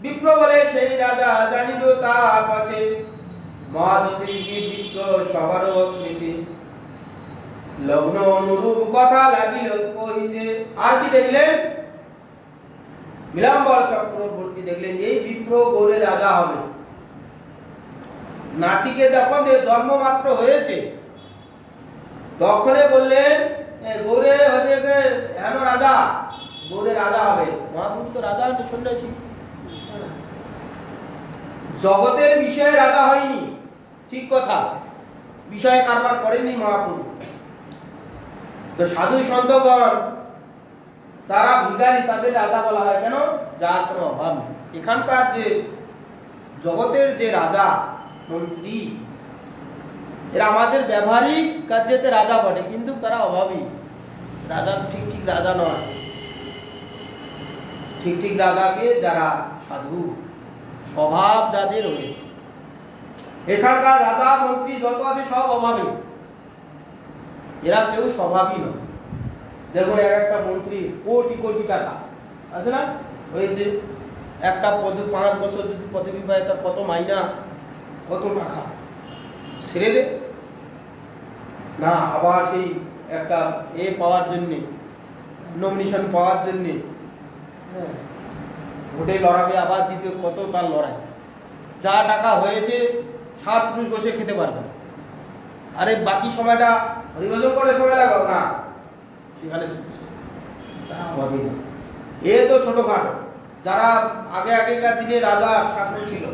বিপ্র বলে সেই রাজা জানিব তা আছে, মহাজ্যোতির্গী বিপ্র সবার কৃতি, লগ্ন অনুরূপ কথা লাগিল কহিতে। আর কি দেখলেন? নীলাম্বর চক্রবর্তী দেখলেন এই বিপ্র গৌড়ের রাজা হবে। নাতিকে যখন জন্ম মাত্র হয়েছে, তখনই বললেন গৌড়ে হবে হেন রাজা, গৌড়ে রাজা হবে। মহাপ্রভু তো রাজা সন্ন্যাসী, জগতের বিষয়ে রাজা হয়নি, ঠিক কথা, বিষয়ে কারবার করেননি মহাপ্রভু। তো সাধু সন্তগণ তারা ভিখারি, তাদের রাজা বলা হয়। কেন? যার কোনো অভাব নেই। এখানকার যে জগতের যে রাজা মন্ত্রী, এরা আমাদের ব্যবহারিক কার্যেতে রাজা বটে, কিন্তু তারা অভাবী। রাজা ঠিক রাজা নয়। ঠিক রাজাকে যারা সাধু স্বভাব যাদের রয়েছে, এখানকার রাজা মন্ত্রী যত আছে সব অভাবী, এরা কেউ স্বভাবই নয়। দেখুন এক একটা মন্ত্রী কোটি কোটি টাকা আছে না, হয়েছে একটা পদ 5 বছর যদি পদবি পায় তার কত মাইনা, কত টাকা ছেড়ে দে না, আবার সেই একটা পাওয়ার জন্যে, নমিনেশন পাওয়ার জন্যে ভোটে লড়াবে, আবার জিতে, কত তার লড়াই। যা টাকা হয়েছে 7 দিন বসে খেতে পারবে, আরে বাকি সময়টা হরিভজন করে সময় লাগাও না, সেখানে হবে না। এ তো ছোটখাটো, যারা আগেকার দিনে রাজা শাসন ছিল,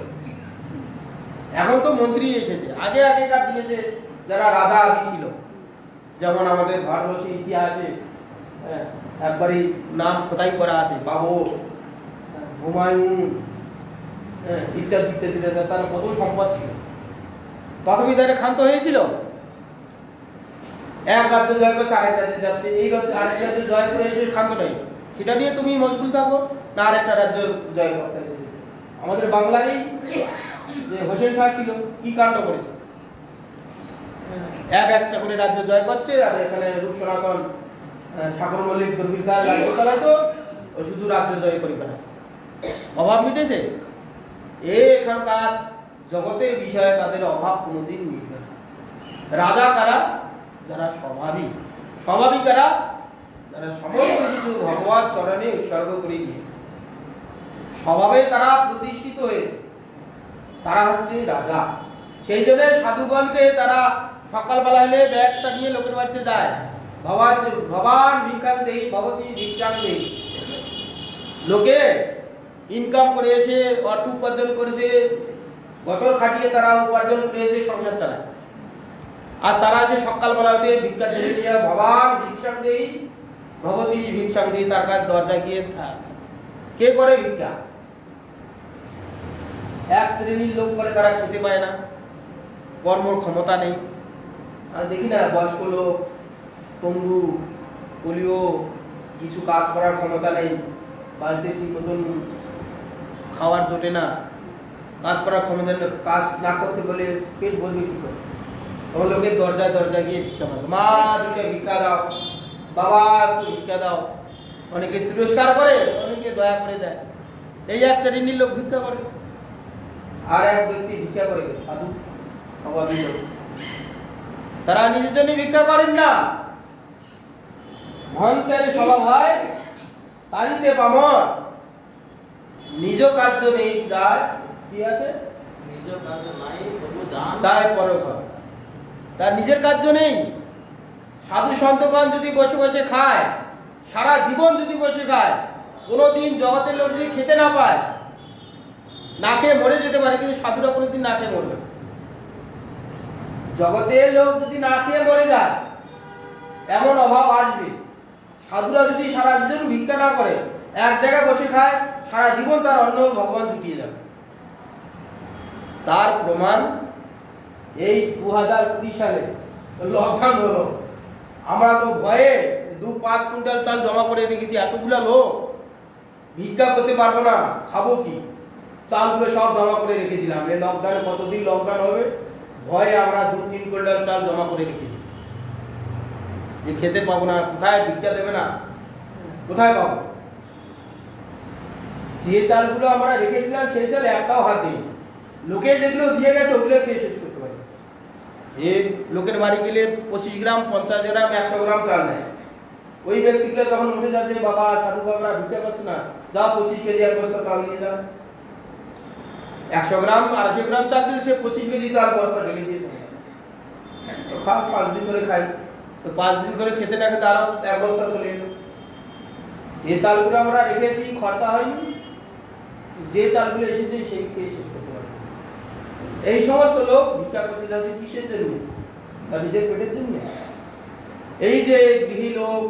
এখন তো মন্ত্রী এসেছে, আগেকার দিনে যে যারা রাজা আদি ছিল, যেমন আমাদের ভারতবর্ষের ইতিহাসে একবারই নাম খোদাই করা আছে, বাবর, হুমায়ুন, ইত্যাদি ইত্যাদি, তার কত সম্পদ ছিল, তথাপি তারা ক্ষান্ত হয়েছিল। এক রাজ্য জয় করছে, আরেক রাজ্যে যাচ্ছে, এই রাজ্যে আরেক রাজ্যে জয় করে এসে ক্ষান্ত নেই, সেটা নিয়ে তুমি মজবুল থাকো না আরেকটা রাজ্য জয় করতে। আমাদের বাংলারই যে হোসেন শাহ ছিল, কি কাণ্ড করেছে, একটা করে রাজ্য জয় করছে, আর এখানে রূপ সনাতন সাগর মল্লিক দুর্বিকার রাজ্য চালাতো, ও শুধু রাজ্য জয় করে বেড়াতো। অভাব মিটেছে? এখানকার জগতের বিষয়ে তাদের অভাব কোনোদিন মিটবে না। রাজা কারা? যারা স্বভাবী কারা? যারা সমস্ত কিছু ভগবান চরণে উৎসর্গ করে দিয়েছে, স্বভাবে তারা প্রতিষ্ঠিত হয়েছে, তারা হচ্ছে রাজা। সেই জন্য সাধুগণকে তারা সকালবেলা হলে ব্যাগটা নিয়ে লোকের বাড়িতে যায়, ভবান ভিক্ষাং দেই, ভবতী ভিক্ষাং দেই। লোকে ইনকাম করে এসে অর্থ উপার্জন করেছে, গতর খাটিয়ে তারা উপার্জন করে এসে সংসার চালায়, আর তারা সে সকালবেলা উঠে ভিক্ষা দিয়ে নিয়ে ভবান ভিক্ষাং দেই, ভবতী ভিক্ষাং দেই, তার কাছে দরজা গিয়ে কে করে ভিক্ষা? এক শ্রেণীর লোক করে, তারা খেতে পায় না, কর্মর ক্ষমতা নেই। আর দেখি না বয়স্ক লোক, পঙ্গু, পোলিও, কিছু কাজ করার ক্ষমতা নেই, বাড়িতে ঠিক মতন খাওয়ার জোটে না, কাজ করার ক্ষমতা নেই, কাজ না করতে বলে পেট ভরবে কি করে? তখন লোকের দরজায় গিয়ে ভিক্ষা মাগে, মা দুটো ভিক্ষা দাও, বাবা একটু ভিক্ষা দাও। অনেকে তিরস্কার করে, অনেকে দয়া করে দেয়। এই এক শ্রেণীর লোক ভিক্ষা করে, আর এক ব্যক্তি ভিক্ষা করে সাধু স্বভাবী লোক, তারা নিজের জন্য ভিক্ষা করেন না। ভন্তের স্বভাব হয় তারিতে পামর, নিজ কার্য নেই যায়, কি আছে? নিজ কার্য নাই তবু দান চায় পরোক্ষণ, তার নিজের কার্য নেই। সাধু সন্তগণ যদি বসে বসে খায়, সারা জীবন যদি বসে খায়, কোনোদিন জগতের লোক যদি খেতে না পায়, না খেয়ে মরে যেতে পারে, কিন্তু সাধুরা কোনোদিন না খেয়ে মরবে। জগতের লোক যদি না খেয়ে মরে যায়, এমন অভাব আসবে। সাধুরা যদি সারা জীবন ভিক্ষা না করে, এক জায়গায় বসে খায়, সারা জীবন তার অন্ন ভগবান জুটিয়ে যাবে। তার প্রমাণ এই 2020 সালে লকডাউন হলো, আমরা তো ভয়ে 2-5 কুইন্টাল চাল জমা করে রেখেছি, এতগুলা লোক ভিক্ষা করতে পারবো না, খাবো কি? চালগুলো সব জমা করে রেখেছিলাম। এই লকডাউনে কতদিন লকডাউন হবে, ভয়ে আমরা 2-3 কুইন্টাল চাল জমা করে রেখেছি, যে খেতে পাবো না, কোথায় ভিক্ষা দেবে না, কোথায় পাবো? যে চালগুলো আমরা রেখেছিলাম সেই চাল একটাও হাত দিই, লোকে যেগুলো দিয়ে গেছে ওগুলো খেয়ে শেষ করতে পারি। এই লোকের বাড়ি গেলে 25 গ্রাম, 50 গ্রাম, 100 গ্রাম চাল দেয়। ওই ব্যক্তিগুলো যখন উঠে যাচ্ছে, বাবা সাধু বাবারা ভিক্ষা করছে না, যাও 25 কেজি এক বস্তা চাল নিয়ে যাও। 100 গ্রাম 250 গ্রাম চাল দিলে সে 25 কেজি চাল বস্তা ঢেলে দিয়েছে। তো খাও, 5 দিন করে খাই, তো 5 দিন করে খেতে না খেতে আরো 1 বস্তা চলে এলো। যে চালগুলো আমরা রেখেছি খরচা হয়নি, যে চালগুলো এসেছে সেই খেয়ে শেষ করতে পারে। এই সমস্ত লোক ভিক্ষা করতে যাচ্ছে কিসের জন্য? তার নিজের পেটের জন্য। এই যে গৃহী লোক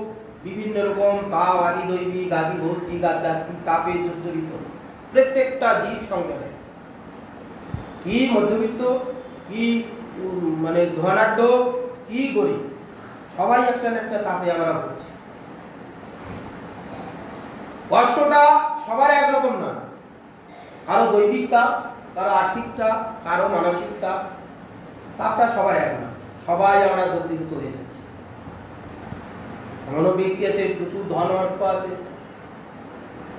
বিভিন্ন রকম তাপ আদি দৈবিক আদি ভৌতিক আধ্যাত্মিক তাপে জর্জরিত, প্রত্যেকটা জীব সংগ্রামে, কি মধ্যবিত্ত, কি মানে ধনাঢ্য, কি গরিব, সবাই একটা না একটা তাপে আমরা ভুগছি। কষ্টটা সবার একরকম না, কারো দৈবিক তাপ, কারো আর্থিক তাপ, কারো মানসিক তাপ, তাপটা সবার এক না, সবাই আমরা দগ্ধীভূত হয়ে যাচ্ছি। এমনও ব্যক্তি আছে প্রচুর ধন অর্থ আছে,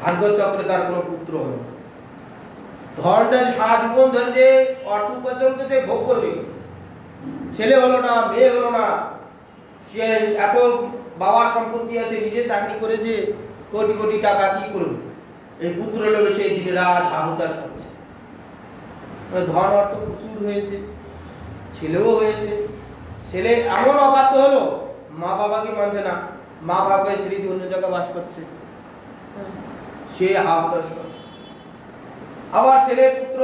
ভাগ্য চক্রে তার কোনো পুত্র হলো না। ধনটা সারা জীবন ধরে যে অর্থ উপার্জন করছে ভোগ করবে, ছেলে হলো না, মেয়ে হলো না, সে এত বাবার সম্পত্তি আছে, নিজে চাকরি করেছে, কোটি কোটি টাকা, কি করবে? এই পুত্র লোভে সেই দিনে রাত আহুতাশ করছে। ধন অর্থ প্রচুর হয়েছে, ছেলেও হয়েছে, ছেলে এমন অবাধ্য হলো মা বাবাকে মানছে না, মা বাবাকে ছেড়ে অন্য জায়গায় বাস করছে, সে আহুতাশ করছে। আবার ছেলে পুত্র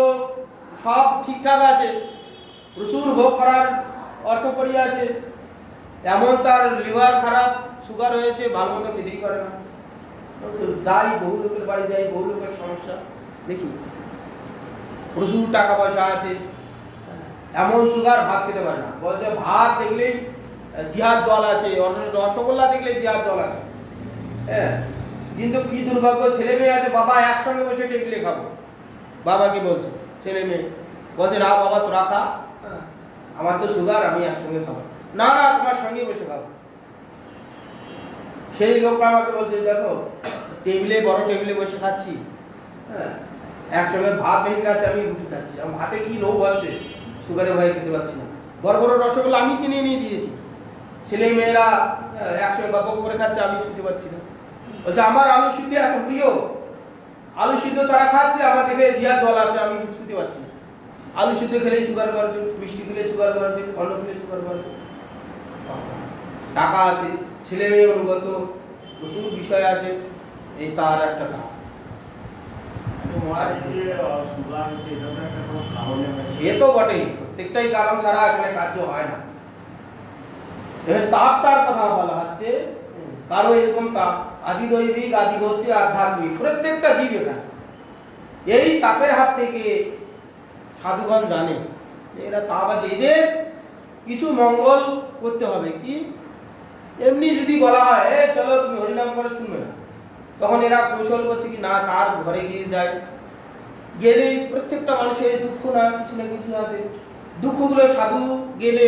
সব ঠিকঠাক আছে, প্রচুর ভোগ করার অর্থ করি আছে, এমন তার লিভার খারাপ, সুগার হয়েছে, ভালো মতো খেতেই পারে না। যাই বহু লোকের বাড়ি যাই, বহু লোকের সমস্যা দেখি, প্রচুর টাকা পয়সা আছে, এমন সুগার ভাত খেতে পারে না, বলছে ভাত দেখলেই জিহার জল আসে, রসগোল্লা দেখলে জিহার জল আসে। হ্যাঁ, কিন্তু কি দুর্ভাগ্য, ছেলে মেয়ে আছে, বাবা একসঙ্গে বসে টেবিলে খাবো, বাবা কি বলছে, ছেলে মেয়ে বলছে না বাবা তোরা খা, আমার তো সুগার, আমি একসঙ্গে খাবো না, না তোমার সঙ্গে বসে খাবো। সেই লোকটা আমাকে বলছে দেখো টেবিলে, বড় টেবিলে বসে খাচ্ছি, হ্যাঁ একসঙ্গে ভাত ভেঙে গেছে, আমি রুটি খাচ্ছি, আমার ভাতে কি লোভ আছে, সুগারের ভয়ে খেতে পারছি না। বড় বড় রসগোল্লা আমি কিনে নিয়ে দিয়েছি, ছেলে মেয়েরা একসঙ্গে গল্প করে খাচ্ছে, আমি শুনতে পাচ্ছি না। বলছে আমার আলু সিদ্ধ এত প্রিয়, আলু সিদ্ধ তারা খাচ্ছে, আমার দেখে জিয়া জল আসে, আমি শুনতে পাচ্ছি না। আলু সিদ্ধ খেলে সুগার বাড়বে, মিষ্টি খেলে সুগার বাড়বে, অন্ন খেলে সুগার বাড়বে। টাকা আছে, ছেলে মেয়ে অনুগত, প্রচুর বিষয় আছে, এই তার একটা টাকা। সে তো বটেই, প্রত্যেকটাই কারণ ছাড়া এখানে কার্য হয় না। তাপটার কথা বলা হচ্ছে, কারো এরকম তাপ, আদি দৈবিক, আদি ভৌতিক, আধ্যাত্মিক, প্রত্যেকটা জীব এখানে এই তাপের হাত থেকে সাধুগণ জানে এরা তাপ আছে, এদের কিছু মঙ্গল করতে হবে। কি এমনি যদি বলা হয় চলো তুমি হরিনাম করে শুনবে না, তখন এরা কৌশল করছে কি না তার ঘরে গিয়ে যায়, গেলে প্রত্যেকটা মানুষের দুঃখ না কিছু না কিছু আছে, দুঃখগুলো সাধু গেলে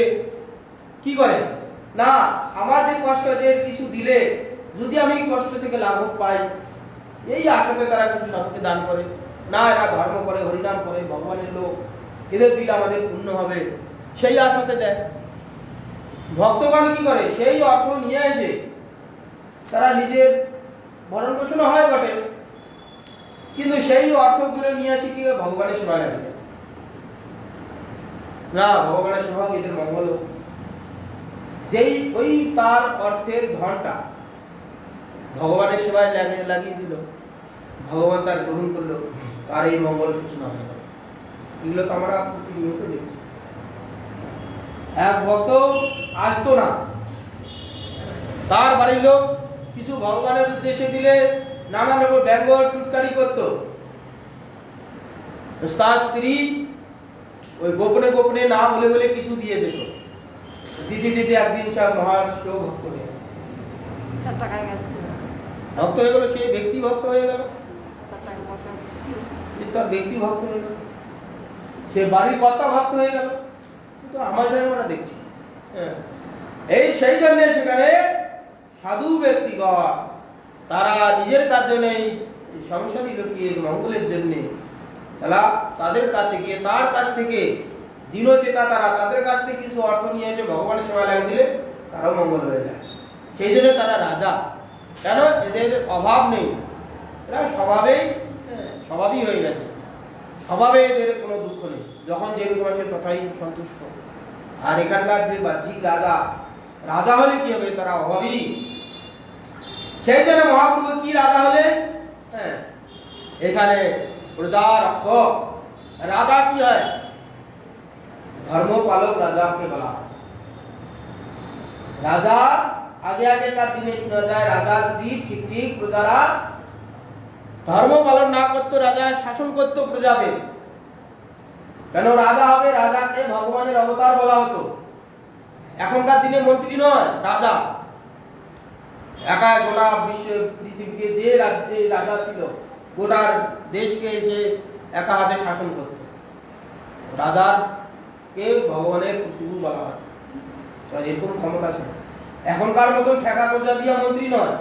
কি করে না, আমার যে কষ্ট যে কিছু দিলে যদি আমি কষ্ট থেকে লাভ পাই, এই আশাতে তারা কিছু সাধুকে দান করে। না এরা ধর্ম করে, হরিনাম করে, ভগবানের লোক, এদের দিলে আমাদের পুণ্য হবে, সেই আশাতে দেয়। ভক্তগণ কি করে, সেই অর্থ নিয়ে এসে তারা নিজের ভরণ পোষণ হয় বটে, কিন্তু সেই অর্থগুলো নিয়ে আসি কি ভগবানের সেবা লাগে না, ভগবানের সেবা এদের মঙ্গল। যেই ওই তার অর্থের ধনটা ভগবানের সেবায় লাগিয়ে দিল, ভগবান তার গ্রহণ করলো, তার এই মঙ্গল সূচনা হয়ে গেল। এগুলো তো আমরা প্রতিনিয়ত দেখছি। এক ভক্ত আসতো না, তার বাড়ির লোক কিছু ভগবানের উদ্দেশ্যে দিলে নানা রকম ব্যঙ্গ টুটকারি করতো, তার স্ত্রী ওই গোপনে গোপনে না বলে বলে কিছু দিয়ে যেত, দিদি দিদি একদিন সব মহাশিব ভক্ত হয়ে গেল, ভক্ত হয়ে গেল, সেই ব্যক্তি ভক্ত হয়ে গেল, তার ব্যক্তি ভক্ত হয়ে গেল, সে বাড়ির কর্তা ভক্ত হয়ে গেল। কিন্তু আমার সঙ্গে আমরা দেখছি এই সেই জন্য সেখানে সাধু ব্যক্তিগণ তারা নিজের কাজ নেই, সংসারী লোকের মঙ্গলের জন্য তারা তাদের কাছে গিয়ে তার কাছ থেকে দীনচেতা তারা তাদের কাছ থেকে কিছু অর্থ নিয়ে এসে ভগবানের সেবা লাগিয়ে দিলে তারাও মঙ্গল হয়ে যায়। সেই জন্য তারা রাজা, কেন এদের অভাব নেই, এরা স্বভাবই হয়ে গেছে, স্বভাবে এদের কোনো দুঃখ নেই, যখন যেরকম আছে তথাই সন্তুষ্ট। আর এখানকার যে বাহ্যিক রাজা হলে কি হবে, তারা অভাবী। সেই জন্য মহাপ্রভু কি রাজা হলে, এখানে প্রজা রক্ষক, রাজা কি হয়, ধর্মপালক রাজাকে বলা হয়। রাজা আগে আগেকার দিনে শোনা যায়, রাজা যদি ঠিক ঠিক প্রজারা ধর্ম পালন না করতো, রাজা শাসন করতো প্রজাদের। কেন রাজা হবে, রাজাকে ভগবানের অবতার বলা হতো। এখনকার দিনে মন্ত্রী নয়, রাজা একা গোটা বিশ্ব পৃথিবীকে যে রাজ্যে রাজা ছিল গোটার দেশকে এসে একা হাতে শাসন করত। রাজার কে ভগবানের প্রভু বলা হয়, এরকম ক্ষমতা ছিল। এখনকার মতন ঠেকা কোজা দিয়া মন্ত্রী নয়,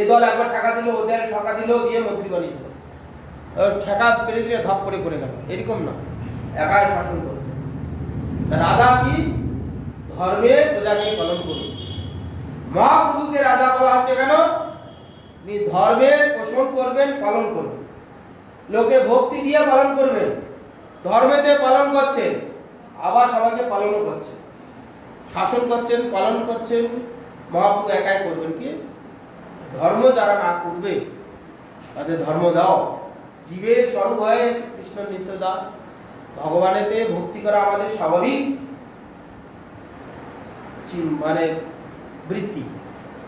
এ দল একবার ঠেকা দিল, ও দল ঠেকা দিল, দিয়ে মন্ত্রী বানিয়ে দিল, ঠেকা পেরে দিয়ে ধাপ করে গেল, এরকম না, একাই শাসন করছে। রাজা কি ধর্মে প্রজাকে পালন করুন। মহাপ্রভুকে রাজা বলা হচ্ছে কেন? তিনি ধর্মে পোষণ করবেন, পালন করবেন, লোকে ভক্তি দিয়ে পালন করবেন, ধর্মেতে পালন করছেন, আবার সবাইকে পালনও করছেন, শাসন করছেন, পালন করছেন। মহাপ্রভু একাই করবেন কি? ধর্ম যারা না করবে তাদের ধর্ম দাও। জীবের স্বরূপ হয়ে কৃষ্ণ নিত্য দাস, ভগবানেতে ভক্তি করা আমাদের স্বাভাবিক মানে বৃত্তি,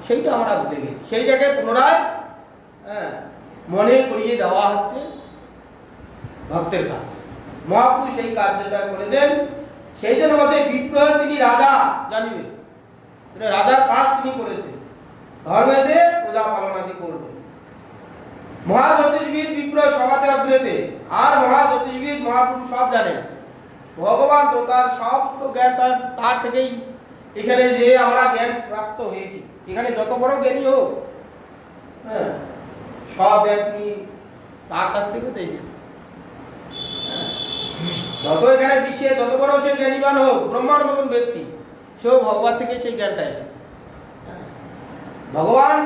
সেইটা আমরা ভুলে গেছি, সেইটাকে পুনরায় মনে করিয়ে দেওয়া হচ্ছে ভক্তের কাজ। মহাপ্রভু সেই কার্যটা করেছেন, সেই জন্য বলছে বিপ্রহ তিনি রাজা জানিবে, রাজার কাজ তিনি করেছেন, ধর্মেতে প্রজা পালনাদি করবে। মহাজ্যোতিষবিদ বিপ্রহ সভাতে অগ্রেতে, আর মহাজ্যোতিষবিদ মহাপ্রভু সব জানেন, ভগবান তো তার সব তো জ্ঞান তার থেকেই এখানে যে আমরা জ্ঞান প্রাপ্ত হয়েছি, এখানে যত বড় জ্ঞানী হোক, হ্যাঁ, সব জ্ঞান তিনি তার কাছ থেকে তো এসেছে। যত এখানে বিশ্বে যত বড় সে জ্ঞানীবান হোক, ব্রহ্মার মতন ব্যক্তি, সেও ভগবান থেকে সেই জ্ঞানটা এসেছে। ভগবান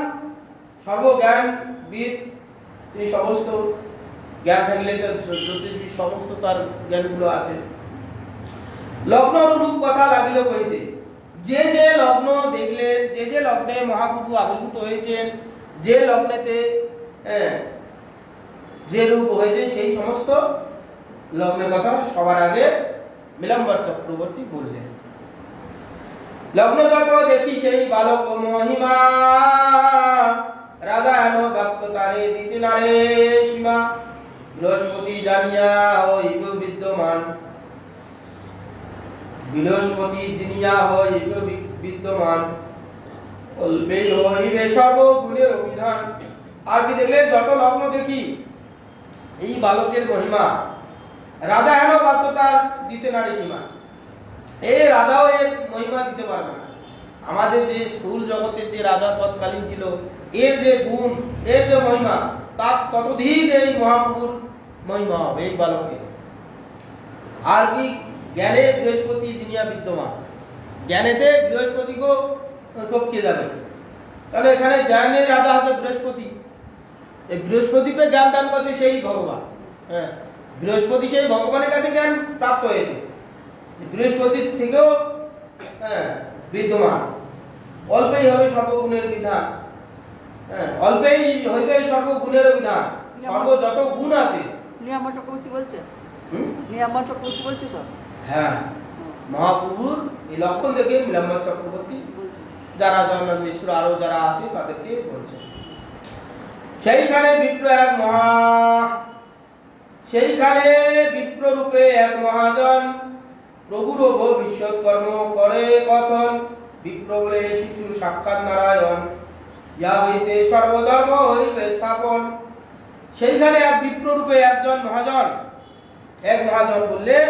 সর্বজ্ঞানবিদ, তিনি সমস্ত জ্ঞান থাকলে জ্যোতিষবিদ সমস্ত তার জ্ঞানগুলো আছে। লগ্ন অনুরূপ কথা লাগিল কহিতে, যে যে লগ্ন দেখলেন, যে যে লগ্নে মহাপ্রভু আবির্ভূত হয়েছেন, যে লগ্নেতে যে রূপ হয়েছে, সেই সমস্ত লগ্নের কথা সবার আগে নীলাম্বর চক্রবর্তী বললেন। লগ্ন যত দেখি সেই বালক মহিমা, রাজা হেন বাক্য তারে দিতে নারে সীমা, বৃহস্পতি জানিয়া হইব বিদ্যমান, বৃহস্পতি জিনিয়া হইব বিদ্যমান, অল্পেই হইবে সর্বগুণের অভিধান। আর কি দেখলেন? যত লগ্ন দেখি এই বালকের মহিমা, রাজা হেন বাক্য তার দিতে নারে সীমা, এই রাজাও এর মহিমা দিতে পারবে না। আমাদের যে স্থূল জগতের যে রাজা তৎকালীন ছিল, এর যে গুণ, এর যে মহিমা, তার ততোধিক এই মহাপ্রভুর মহিমা হবে এই বালকের। আর কি জ্ঞানে বৃহস্পতি জিনিয়া বিদ্যমান, জ্ঞানেতে বৃহস্পতিকেও টপকে যাবে, তাহলে এখানে জ্ঞানের রাজা হচ্ছে বৃহস্পতি। এই বৃহস্পতিকে জ্ঞান দান করছে সেই ভগবান, হ্যাঁ, বৃহস্পতি সেই ভগবানের কাছে জ্ঞান প্রাপ্ত হয়েছে, বৃহস্পতির থেকেও বিদ্যমান। অল্পেই হবে সর্বগুণের বিধান, অল্পেই হইবে সর্বগুণের বিধান, সর্ব যত গুণ আছে। নীলাম্বর চক্রবর্তী বলছে, নীলাম্বর চক্রবর্তী বলছে তো, হ্যাঁ, মহাপ্রভুর এই লক্ষণ দেখে নীলাম্বর চক্রবর্তী, যারা জগন্নাথ মিশ্র আরো যারা আছে তাদেরকে বলছে। সেইখানে বিপ্র এক সেইখানে বিপ্র রূপে এক মহাজন, প্রভুর ভবিষ্যৎ কর্ম করে কথন, বিপ্র বলে শিশুর সাক্ষাৎ নারায়ণ, ইয়া হইতে সর্বধর্ম হইবে স্থাপন। সেইখানে এক বিপ্র রূপে একজন মহাজন, এক মহাজন বললেন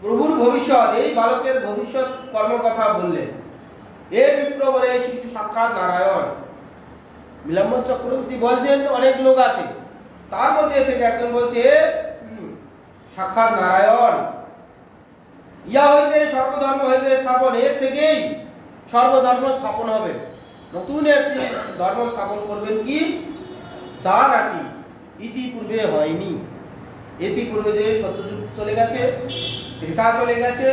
প্রভুর ভবিষ্যৎ, এই বালকের ভবিষ্যৎ কর্ম কথা বললেন। এ বিপ্র বলে শিশু সাক্ষাৎ নারায়ণ। নীলাম্বর চক্রবর্তী বলছেন অনেক লোক আছে, তার মধ্যে থেকে একজন বলছে সাক্ষাৎ নারায়ণ, ইয়া হইতে সর্বধর্ম হইবে স্থাপন, এর থেকেই সর্বধর্ম স্থাপন হবে। নতুন একটি ধর্ম স্থাপন করবেন কি, যা নাকি ইতিপূর্বে হয়নি। ইতিপূর্বে যে সত্যযুগ চলে গেছে, ত্রেতা চলে গেছে,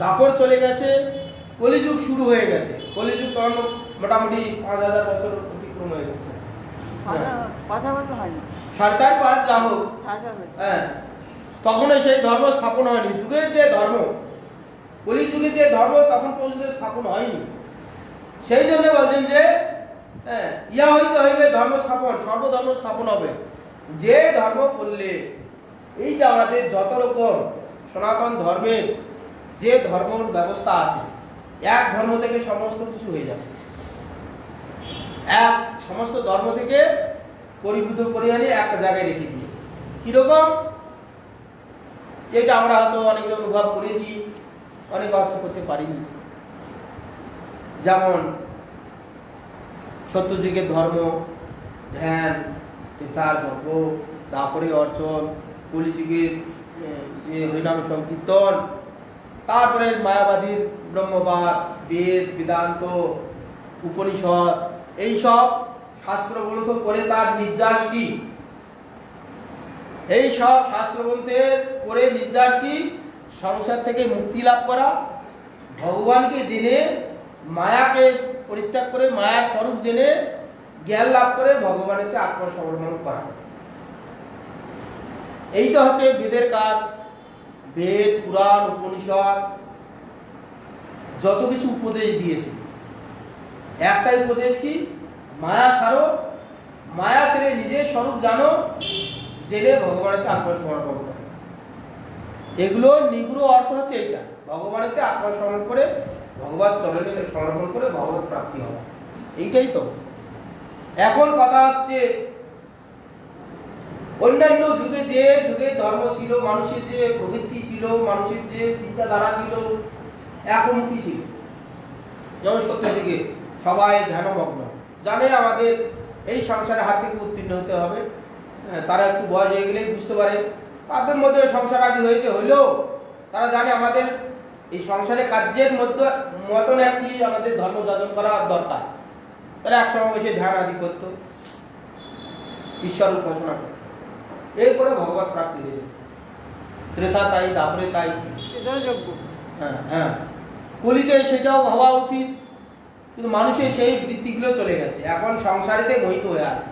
দাপর চলে গেছে, কলিযুগ শুরু হয়ে গেছে। কলিযুগ তখন মোটামুটি 5000 বছর অতিক্রম হয়ে গেছে, 5,000 বছর হয়নি, 4.5 যা হোক, 4,000 বছর। হ্যাঁ, তখন সেই ধর্ম স্থাপন হয়নি। যুগের যে ধর্ম, কলিযুগে যে ধর্ম তখন পর্যন্ত স্থাপন হয়নি। সেই জন্য বলছেন যে ইয়া হইতে হইবে ধর্ম স্থাপন, সর্বধর্ম স্থাপন হবে। যে ধর্ম করলে, এই যে আমাদের যত রকম সনাতন ধর্মের যে ধর্মের ব্যবস্থা আছে, এক ধর্ম থেকে সমস্ত কিছু হয়ে যাবে, এক সমস্ত ধর্ম থেকে পরিভূত করে আনে একটা জায়গায় রেখে দিয়েছে। কিরকম? এটা আমরা হয়তো অনেকে অনুভব করেছি, অনেক অর্থ করতে পারিনি। যেমন সত্যযুগের ধর্ম, ধ্যান, তেতার যজ্ঞ, তারপরে অর্চন, কলিযুগের যে হরিনাম সংকীর্তন, তারপরে মায়াবাদীর ব্রহ্মবাদ, বেদ, বেদান্ত, উপনিষদ, এইসব শাস্ত্রগ্রন্থ পড়ে তার নির্যাস কি? এই সব শাস্ত্রগ্রন্থের পড়ে নির্যাস কি? সংসার থেকে মুক্তি লাভ করা, ভগবানকে জেনে মায়াকে পরিত্যাগ করে মায়ার স্বরূপ জেনে জ্ঞান লাভ করে ভগবানেতে আত্মসমর্পণ করা। এইটা হচ্ছে বেদের কাজ। বেদ, পুরাণ, উপনিষদ যত কিছু উপদেশ দিয়েছে, একটাই উপদেশ কি? মায়া ছাড়ো, মায়া ছেড়ে নিজের স্বরূপ জানো, জেনে ভগবানেতে আত্মসমর্পণ করো। এগুলোর নিগুড় অর্থ হচ্ছে এইটা, ভগবানেতে আত্মসমর্পণ করে ভগবান চরণে সমর্পণ করে ভগবত প্রাপ্তি হওয়া। এইটাই তো। এখন কথা হচ্ছে অন্যান্য যুগে যে যুগে ধর্ম ছিল, মানুষের যে প্রবৃত্তি ছিল, মানুষের যে চিন্তাধারা ছিল, এখন কি ছিল? যেমন সত্য যুগে সবাই ধ্যানমগ্ন, জানে আমাদের এই সংসারে হাত থেকে উত্তীর্ণ হতে হবে। তারা একটু বয়স হয়ে গেলেই বুঝতে পারে, তাদের মধ্যে সংসার আদি হয়েছে, হইলেও তারা জানে আমাদের এই সংসারে কার্যের মধ্যে মতন একটি আমাদের ধর্ম যাজন করা দরকার। তারা একসময় বসে ধ্যান আদি করত, ঈশ্বর উপাসনা করত, এরপরে ভগবত প্রাপ্তি হয়ে যেত। ত্রেতা তাই, তারপরে তাই। হ্যাঁ হ্যাঁ, কলিতে সেটাও হওয়া উচিত, কিন্তু মানুষের সেই বৃত্তিগুলো চলে গেছে, এখন সংসারেতে মোহিত হয়ে আছে।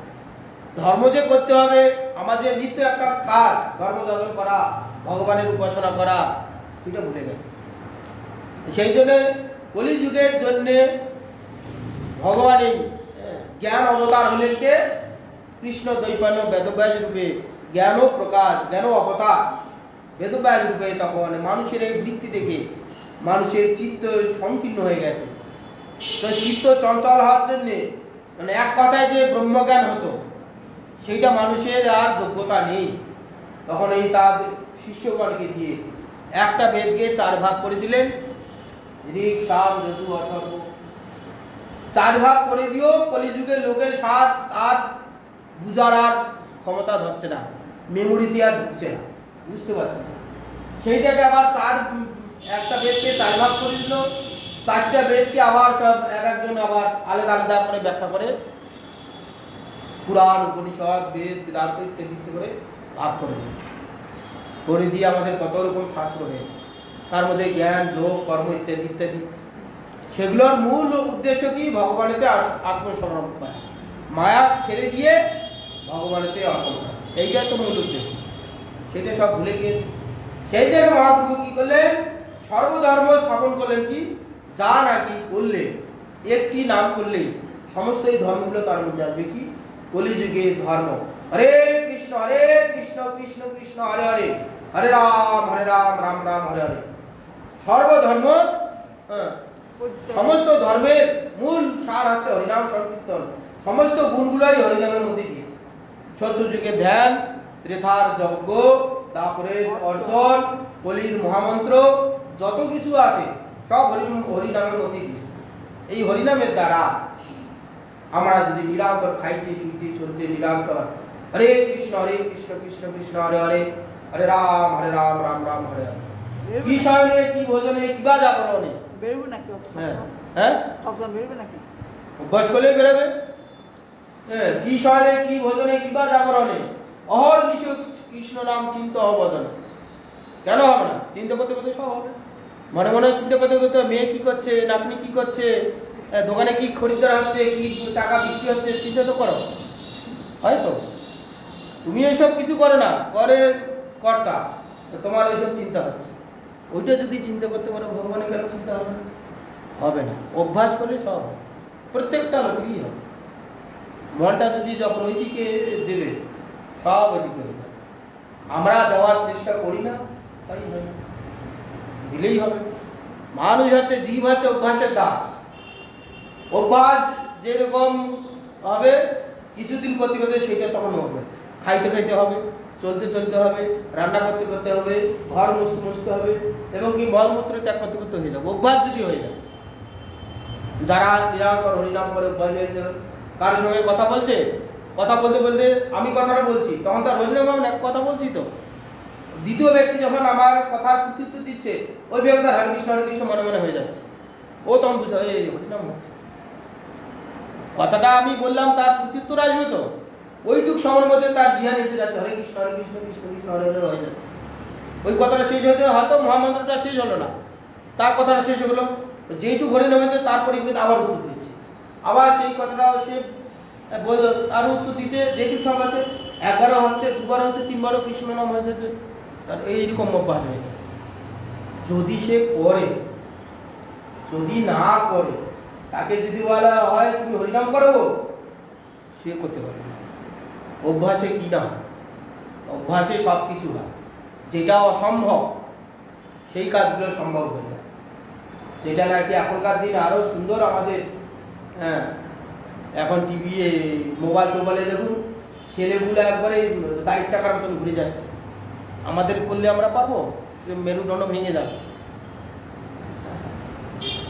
ধর্ম যে করতে হবে, আমাদের নিত্য একটা কাজ ধর্ম যাজন করা, ভগবানের উপাসনা করা, এটা ভুলে গেছে। সেই জন্য কলিযুগের জন্যে ভগবান এই জ্ঞান অবতার হলেন কে? কৃষ্ণ দ্বৈপায়ন বেদব্যাস রূপে জ্ঞান প্রকাশ, জ্ঞান অবতার বেদব্যাস রূপে। তখন মানুষের এই বৃত্তি দেখে মানুষের চিত্ত সংকীর্ণ হয়ে গেছে। তো চিত্ত চঞ্চল হওয়ার জন্যে, মানে এক কথায় যে ব্রহ্মজ্ঞান হতো, সেইটা মানুষের আর যোগ্যতা নেই। তখন এই তার শিষ্যগণকে দিয়ে একটা বেদকে 4 ভাগ করে দিলেন, ঋক, সাম, যজু, অথর্ব। 4 ভাগ করে দিও, কলিযুগের লোকের সাথ আর বুঝার আর ক্ষমতা ধরছে না, মেমোরিতে আর ঢুকছে না, বুঝতে পারছে না। সেইটাকে আবার একটা বেদকে 4 ভাগ করে দিল, 4টা বেদকে আবার সব এক একজন আবার আলাদা আলাদা করে ব্যাখ্যা করে, পুরাণ, উপনিষদ, বেদ, বেদান্ত ইত্যাদি করে ভাগ করে দিল। করে দিয়ে আমাদের কত রকম শাস্ত্র হয়েছে, তার মধ্যে জ্ঞান, যোগ, কর্ম ইত্যাদি ইত্যাদি। সেগুলোর মূল উদ্দেশ্য কি? ভগবানেতে আত্মসমর্পণ করা, মায়া ছেড়ে দিয়ে ভগবানেতে অর্পণ করা, এইটাই তো মূল উদ্দেশ্য। সেটা সব ভুলে গিয়েছে। সেই জন্য মহাপ্রভু কি করলেন? সর্বধর্ম স্থাপন করলেন। কি? যা নাকি করলে, একটি নাম করলেই সমস্ত এই ধর্মগুলো তার মধ্যে আসবে। কি? কলিযুগের ধর্ম। হরে কৃষ্ণ কৃষ্ণ কৃষ্ণ হরে হরে, হরে রাম রাম রাম হরে হরে। সর্বধর্ম, সমস্ত ধর্মের মূল সার হচ্ছে হরিনাম সংকীর্তন। সমস্ত গুণগুলোই হরিনামের মধ্যে দিয়েছে। সত্যযুগে ধ্যান, ত্রেতার যজ্ঞ, তারপরে অর্চন, কলির মহামন্ত্র, যত কিছু আছে সব হরিনামের মধ্যে দিয়েছে। এই হরিনামের দ্বারা আমরা যদি নিরন্তর খাইতে শুইতে চলতে নিরন্তর হরে কৃষ্ণ কৃষ্ণ কৃষ্ণ হরে হরে, হরে রাম রাম রাম হরে হরে, কি শয়নে কি ভোজনে কিবা জাগরণে বেরোবে নাকি? হ্যাঁ, সবসময় বেরোবে নাকি? অভ্যাস করলে বেরোবে। হ্যাঁ, কি শয়নে কি ভোজনে কিবা জাগরণে, অহর নিশু কৃষ্ণ নাম চিন্তা অবদনে। কেন হবে না? চিন্তা করতে করতে সব হবে। মনে মনে চিন্তা করতে করতে মেয়ে কি করছে, নাতনি কি করছে, দোকানে কি খরিদ্দার হচ্ছে, কি টাকা বিক্রি হচ্ছে, চিন্তা তো করো, হয়তো তুমি এইসব কিছু করো না, করে কর্তা, তোমার এইসব চিন্তা হচ্ছে। ওইটা যদি চিন্তা করতে পারো, ভগবানের কেন চিন্তা হবে না? হবে না। অভ্যাস করলে সব হবে, প্রত্যেকটা লোকেরই হবে। মনটা যদি যখন ওইদিকে দেবে, সব ওইদিকে হয়ে যাবে। আমরা দেওয়ার চেষ্টা করি না, তাই হবে, দিলেই হবে। মানুষ হচ্ছে, জীব হচ্ছে অভ্যাসের দাস। অভ্যাস যেরকম হবে, কিছুদিন করতে করতে সেটা তখন হবে। খাইতে খাইতে হবে, চলতে চলতে হবে, রান্না করতে করতে হবে, ঘর মুছতে মুছতে হবে, এবং কি মলমূত্র ত্যাগ করতে করতে হয়ে যাবে। অভ্যাস যদি হয়ে যায়, যারা নিরন্তর হরিনাম করে অভ্যাস হয়েছে, কারোর সঙ্গে কথা বলছে, কথা বলতে বলতে আমি কথাটা বলছি, তখন তার হরিনাম আমি কথা বলছি তো, দ্বিতীয় ব্যক্তি যখন আমার কথার প্রত্যুত্তর দিচ্ছে, ওই ব্যক্তি তার হরে কৃষ্ণ মনে মনে হয়ে যাচ্ছে, ও তখন বুঝে এই হরিনাম হচ্ছে। কথাটা আমি বললাম তার প্রত্যুত্তর আসবে তো, ওইটুক সময়ের মধ্যে তার জিহান এসে যাচ্ছে, হরে কৃষ্ণ কৃষ্ণ কৃষ্ণ হরে হরে হয়ে যাচ্ছে। ওই কথাটা শেষ হতে হয়তো মহামন্ত্রটা শেষ হলো না, তার কথাটা শেষ হলো, যেইটুকু হরে নেমেছে তার পরিপ্রেক্ষিতে আবার উত্তর দিচ্ছে, আবার সেই কথাটাও সে আরও উত্তর দিতে যেটুকু সব আছে, একবারও হচ্ছে, দুবার হচ্ছে, তিনবারও কৃষ্ণ নাম হয়ে যাচ্ছে, তার এইরকম অভ্যাস হয়ে গেছে। যদি সে করে, যদি না করে, তাকে যদি বলা হয় তুমি হরিনাম করো, সে করতে পারবে না। অভ্যাসে কি না হয়, অভ্যাসে সব কিছু হয়, যেটা অসম্ভব সেই কাজগুলো সম্ভব হয়ে যায়। সেটা নাকি এখনকার দিনে আরো সুন্দর আমাদের, হ্যাঁ এখন টিভি মোবাইলে দেখুন ছেলেগুলো একবারে গাড়ির চাকার মতন ঘুরে যাচ্ছে, আমাদের করলে আমরা পাবো? মেরুদণ্ড ভেঙে যাবে।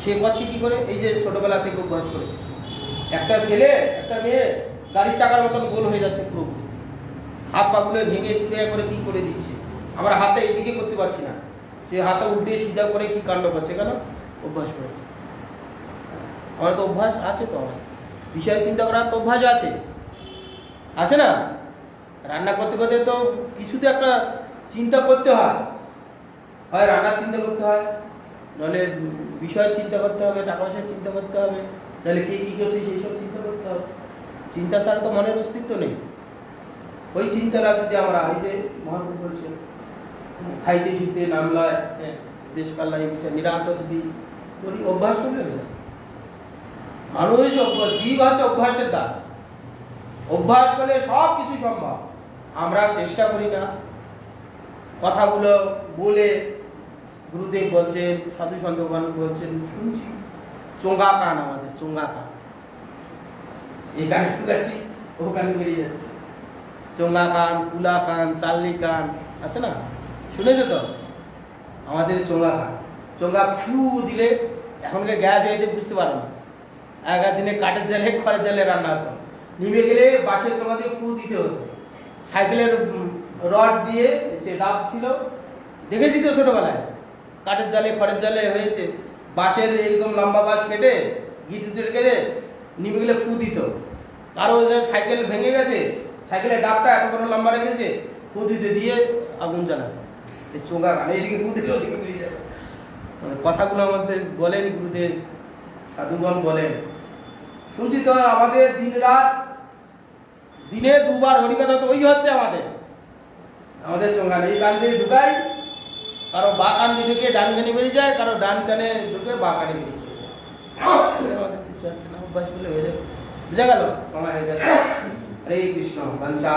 সে করছে কি করে? এই যে ছোটবেলা থেকে অভ্যাস করেছে, একটা ছেলে একটা মেয়ে গাড়ির চাকার মতন গোল হয়ে যাচ্ছে পুরো, হাত পাগুলো ভেঙে চুড়ে করে কি করে দিচ্ছে, আমরা হাতে এইদিকে করতে পারছি না, সে হাতে উল্টে সিধা করে কি কাণ্ড করছে, কেন? অভ্যাস করেছে। আমার তো অভ্যাস আছে, তো আমার বিষয় চিন্তা করার তো অভ্যাস আছে, আছে না? রান্না করতে করতে তো কিছুতে একটা চিন্তা করতে হয়, হয় রান্নার চিন্তা করতে হয়, নাহলে বিষয় চিন্তা করতে হবে, টাকা পয়সার চিন্তা করতে হবে, নাহলে কে কী করছে সেই সব চিন্তা করতে হবে। চিন্তা ছাড়া তো মনের অস্তিত্ব নেই। ওই চিন্তাটা যদি আমরা, এই যে মহাপ্রভু বলছেন খাইতে শুতে নামলায় দেশ কাল্লাই বিচার নিরান্ত যদি করি, অভ্যাস করলে হয়ে যায়। মানুষ জীব আছে অভ্যাসের দাস, অভ্যাস করলে সব কিছু সম্ভব। আমরা চেষ্টা করি না, কথাগুলো বলে গুরুদেব বলছেন, সাধু সন্তগণ বলছেন, শুনছি, চোঙ্গা কান, আমাদের চোঙ্গা কান, এখানে ঢুকাচ্ছি ওখানে বেরিয়ে যাচ্ছে, চোঙ্গা কান, কুলা কান, চাল্লি কান আছে না, শুনেছে তো? আমাদের চোঙ্গা কান, চোঙ্গা ফিউ দিলে, এখনকার গ্যাস হয়েছে বুঝতে পারো না, আগের দিনে কাঠের জালে খড়ের জালে রান্না হতো, নিভে গেলে বাঁশের চোঙ্গা দিয়ে ফু দিতে হতো, সাইকেলের রড দিয়ে যে ডাব ছিল দেখেছি তো ছোটবেলায়, কাঠের জালে খড়ের জালে হয়েছে, বাঁশের এরকম লম্বা বাঁশ কেটে গিট কেটে নিভে গেলে ফু দিত। কারো সাইকেল ভেঙে গেছে, সাইকেলের ডাবটা এত বড় লম্বা রেখেছে, ফু দিতে দিয়ে আগুন জ্বালাতো, চোঙ্গা গান, এইদিকে ফু দিলে ওদিকে বেরিয়ে যাবে। কথাগুলোর মধ্যে বলেন গুরুদেব, সাধুগণ বলেন, শুনছি তো আমাদের দিন রাত, দিনে দুবার হরিকথা তো ওই হচ্ছে আমাদের চোঙ্গা নেই, কান দিয়ে ঢুকাই, কারো বা কান ঢুকে ডান কানে বেরিয়ে যায়, কারো ডান কানে ঢুকে বা কানে বেরিয়ে চলে যায়। আমাদের কিছু হচ্ছে না, অভ্যাস করলে হয়ে যাবে। বুঝা গেল? সময় হয়ে যাবে। হরে কৃষ্ণ। বঞ্চা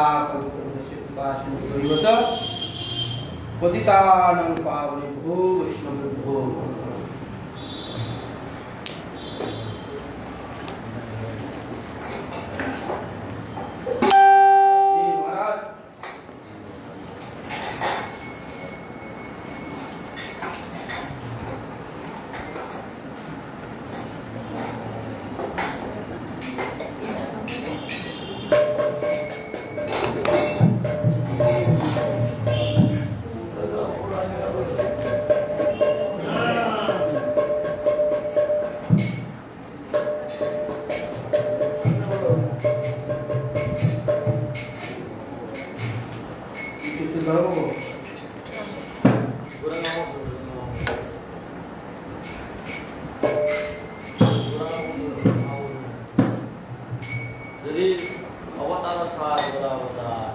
পতিতানাং পাবনেভ্যো বৈষ্ণবেভ্যো নমঃ। যদি অবতার সার অবতার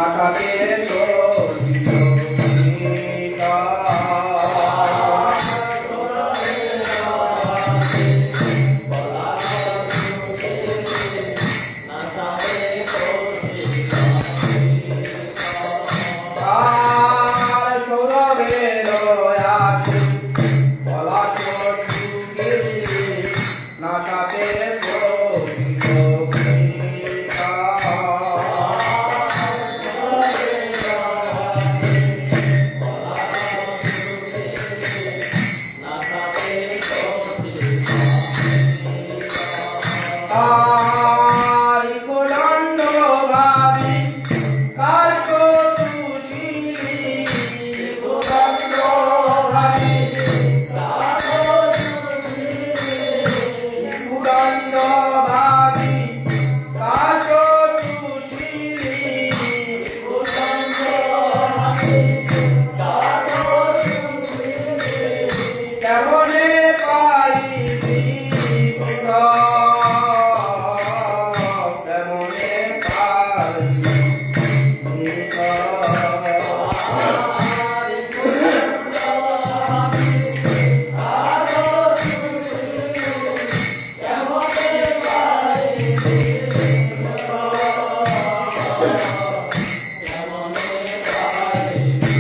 নাটাতে শোভিত ভূমিকা। আর সৌরভের আছে পলাশ যুগে নাটাতে শোভিত ভূমিকা। আর কোদণ্ড ভাবি কার্য সুশীলী, কোদণ্ড ভাবি কোদণ্ড ভাবি কার্য সুশীলী, কেমনে পাইবি কেমনে পাইবি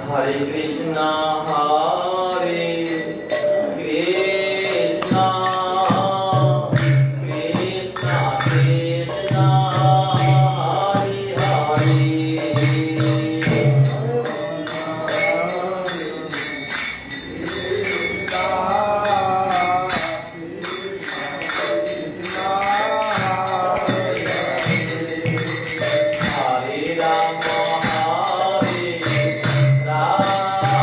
Hare Krishna, Hare Krishna, Krishna Krishna, Hare Hare. Hare Rama, Hare Rama, Rama Rama,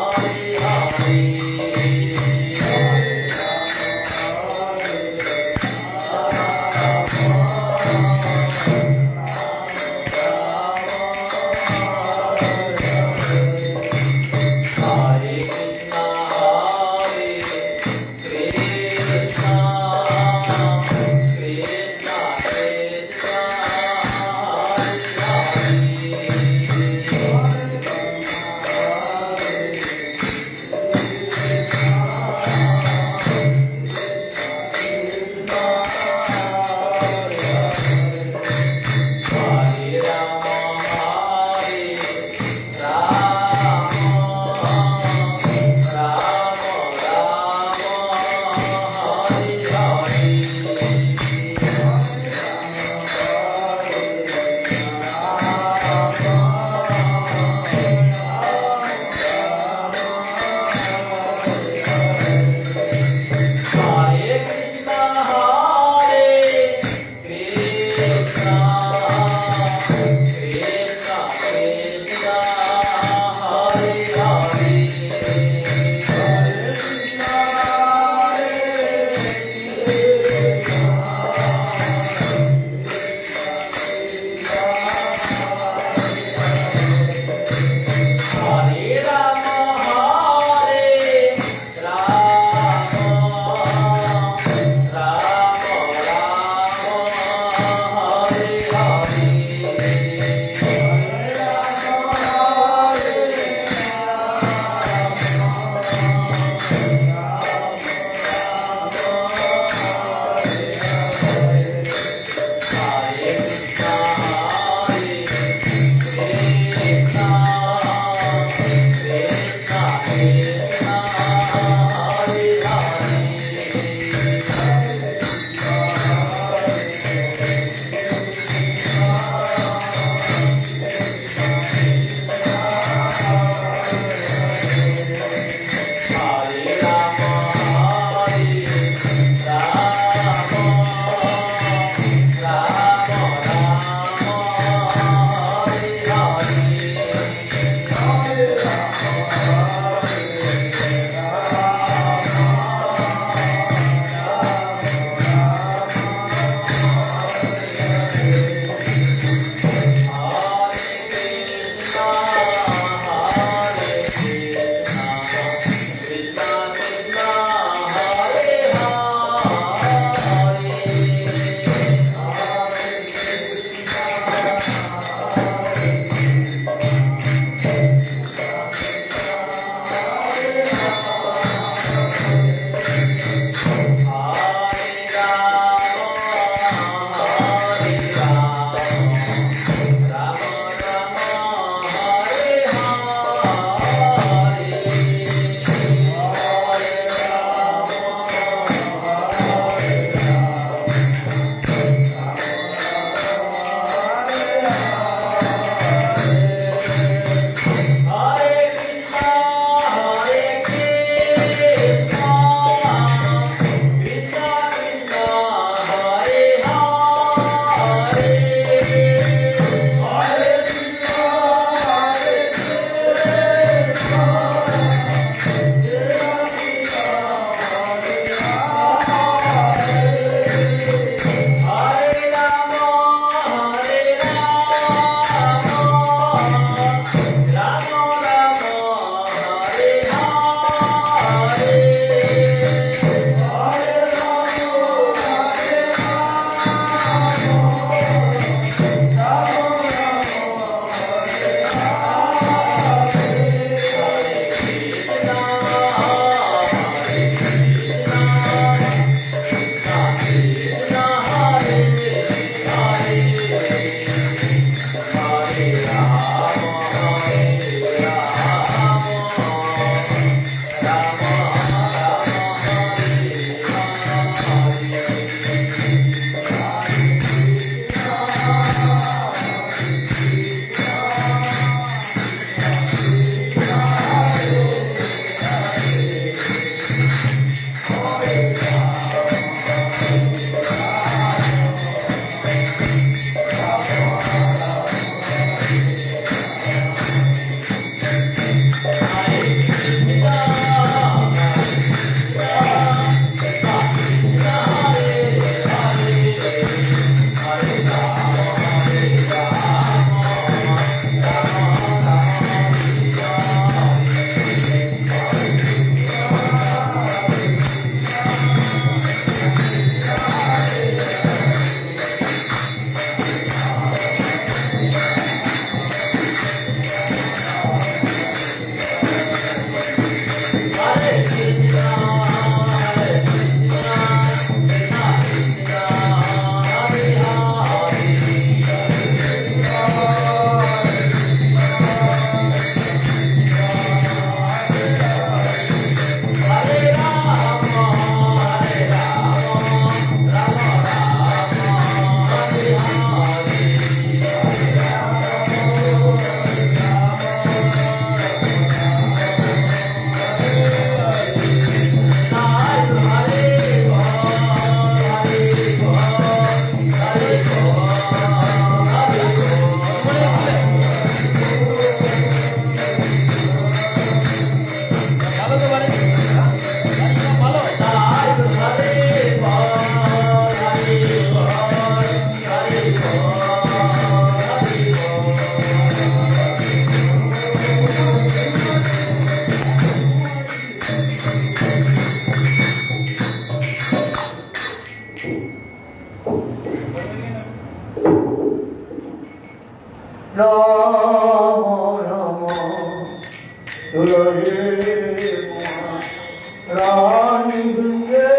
Hare Hare Krishna, Hare Krishna, Krishna Krishna, Hare Rama, Hare Rama, Rama Rama, Hare Hare Krishna, Hare Krishna, Krishna Krishna, Hare Hare Rama, Hare Rama, Rama Ram Ram তুলসী রানী দুর্গে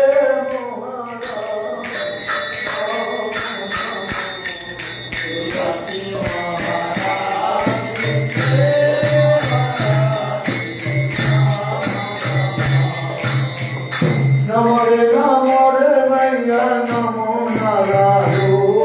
নমরে নমরে মাইয়া নমো Narayan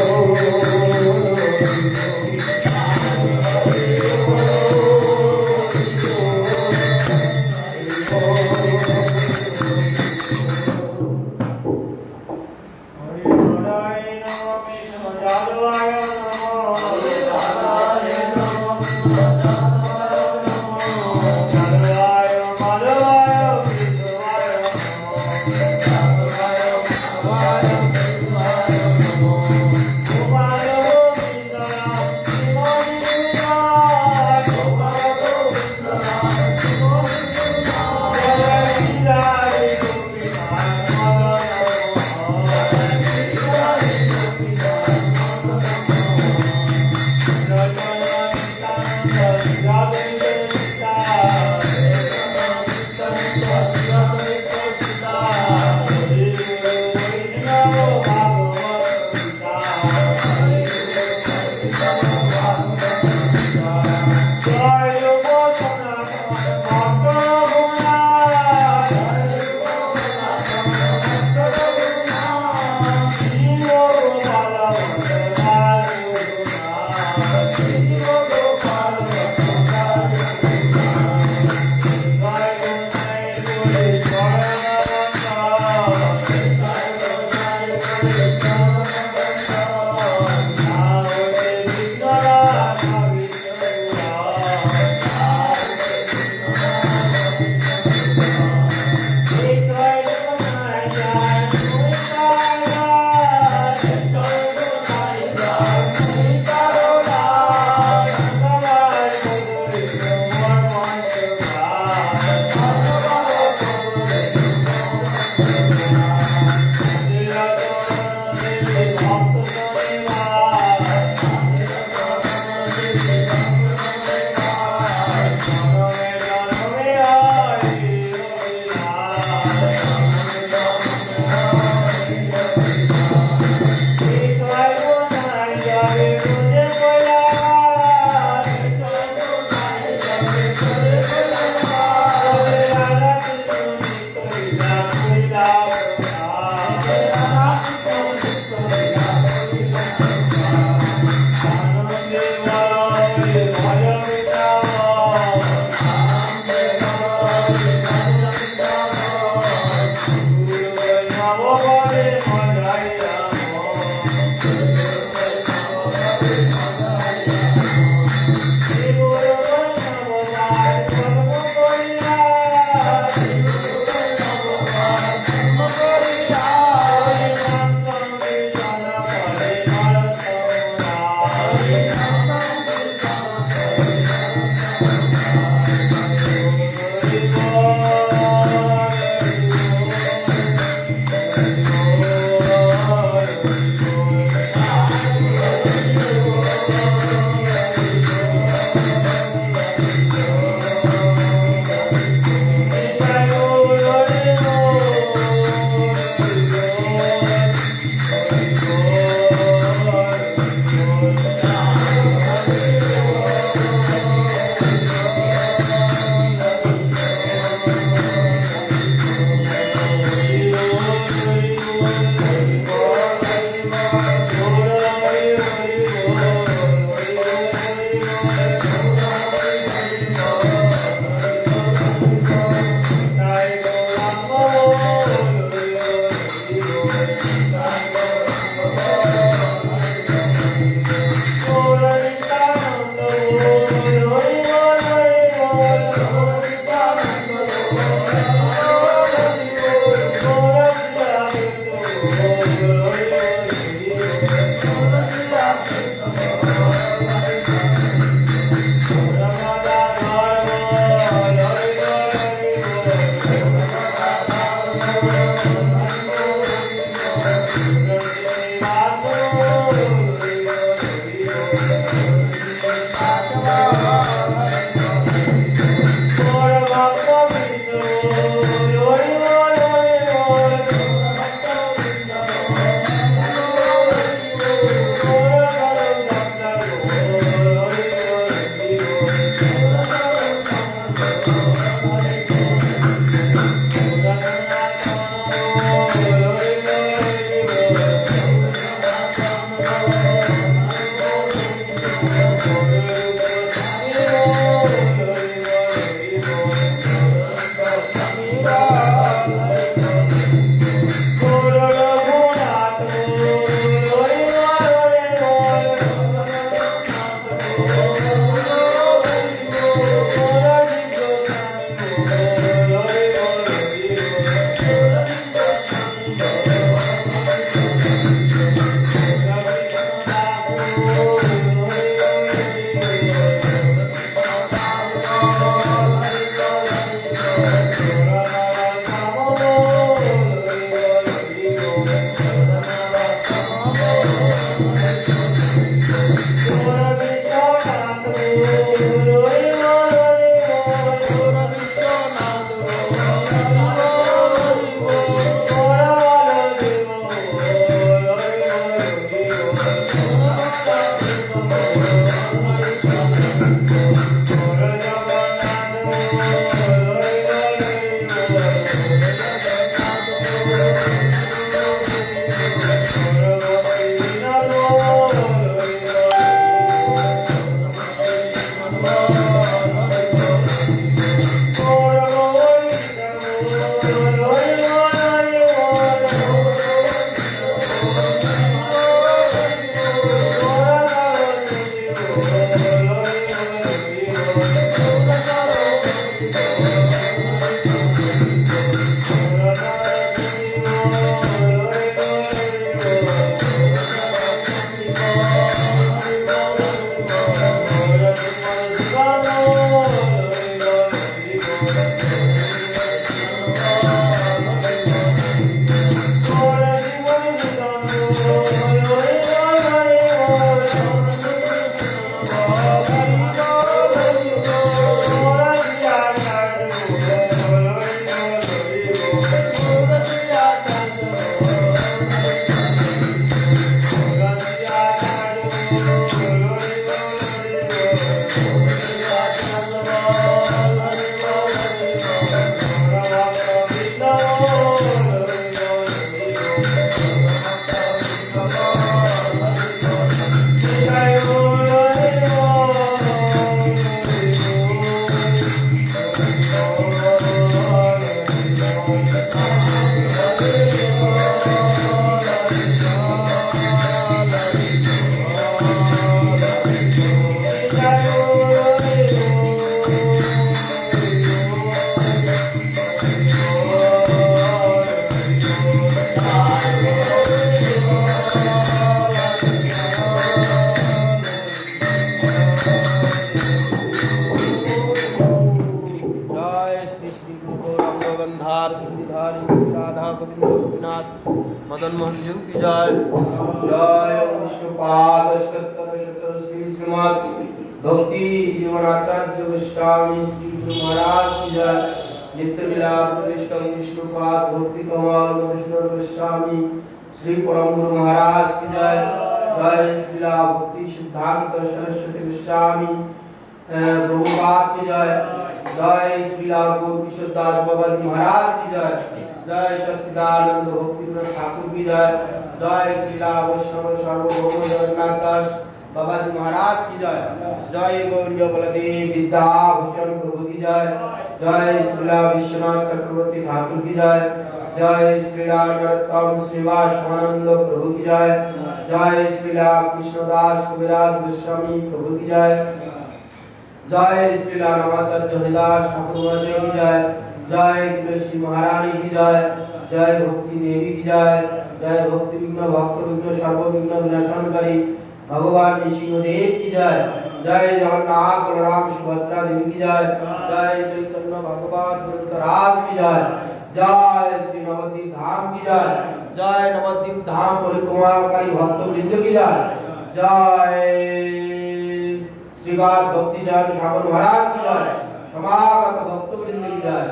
Hare Madan Mohan ji की जय। जय विष्णुपाद अष्टोत्तर शत श्री श्रीमद् भक्ति जीवनाचार्य गोस्वामी श्री गुरु महाराज की जय। नित्य विलाप विष्णु विष्णुपाद भक्ति कमल विष्णु गोस्वामी श्री परम गुरु महाराज की जय। जय श्रीला भक्ति सिद्धांत सरस्वती गोस्वामी प्रभुपाद की जय। जय श्रीला गोपीश्वर दास बाबा जी महाराज की जय। जय सच्चिदानंद भक्ति ठाकुर की जय। जय श्रीला वैष्णव सार्वभौम जगन्नाथ दास बाबा जी महाराज की जय। जय गौरी बलदेव विद्याभूषण प्रभु की जय। जय श्रीला विश्वनाथ चक्रवर्ती ठाकुर की जय। जय श्रीला नरोत्तम श्रीवास आनंद प्रभु की जय। जय श्रीला कृष्णदास कविराज गोस्वामी प्रभु की जय। जय श्रीला रामाचार्य हरिदास ठाकुर महाराज की जय। जय तुलसी महारानी की जय। जय भक्ति देवी की जय। जय भक्ति विघ्न भक्त विघ्न सर्व विघ्न विनाशनकारी भगवान नृसिंहदेव की जय। जय जगन्नाथ बलराम सुभद्रा देवी की जय। जय चैतन्य भगवत वृंदराज की जय। जय श्री नवद्वीप धाम की जय। जय नवद्वीप धाम परिक्रमाकारी भक्त वृंद की जय। जय श्रीवाद भक्ति जैन ठाकुर महाराज की जय। समागत भक्त वृंद की जय।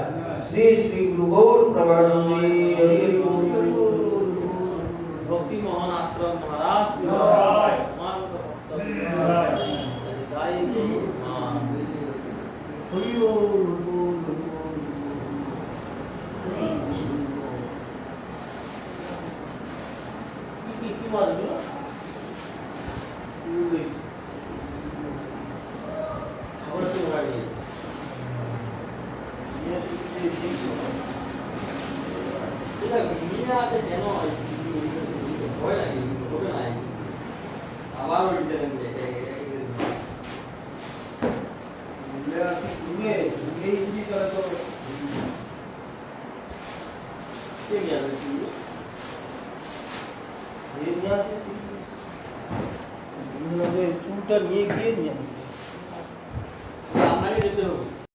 श्री श्री गुरु गौर प्रमानंदी हरि बोल। भक्ति मोहन आश्रम महाराज की जय। मान भक्त जय गुरु मान हरि बोल बोल की बात है खबर तो हो रही है এটা নিয়ে আছে কেন ভয় লাগে হবে না আবার ওই দিতে তুমি ইজি করে তো কে নিয়ে আসবে এই নিয়ে আসে বিভিন্ন দুধটা নিয়ে গিয়ে নিয়ে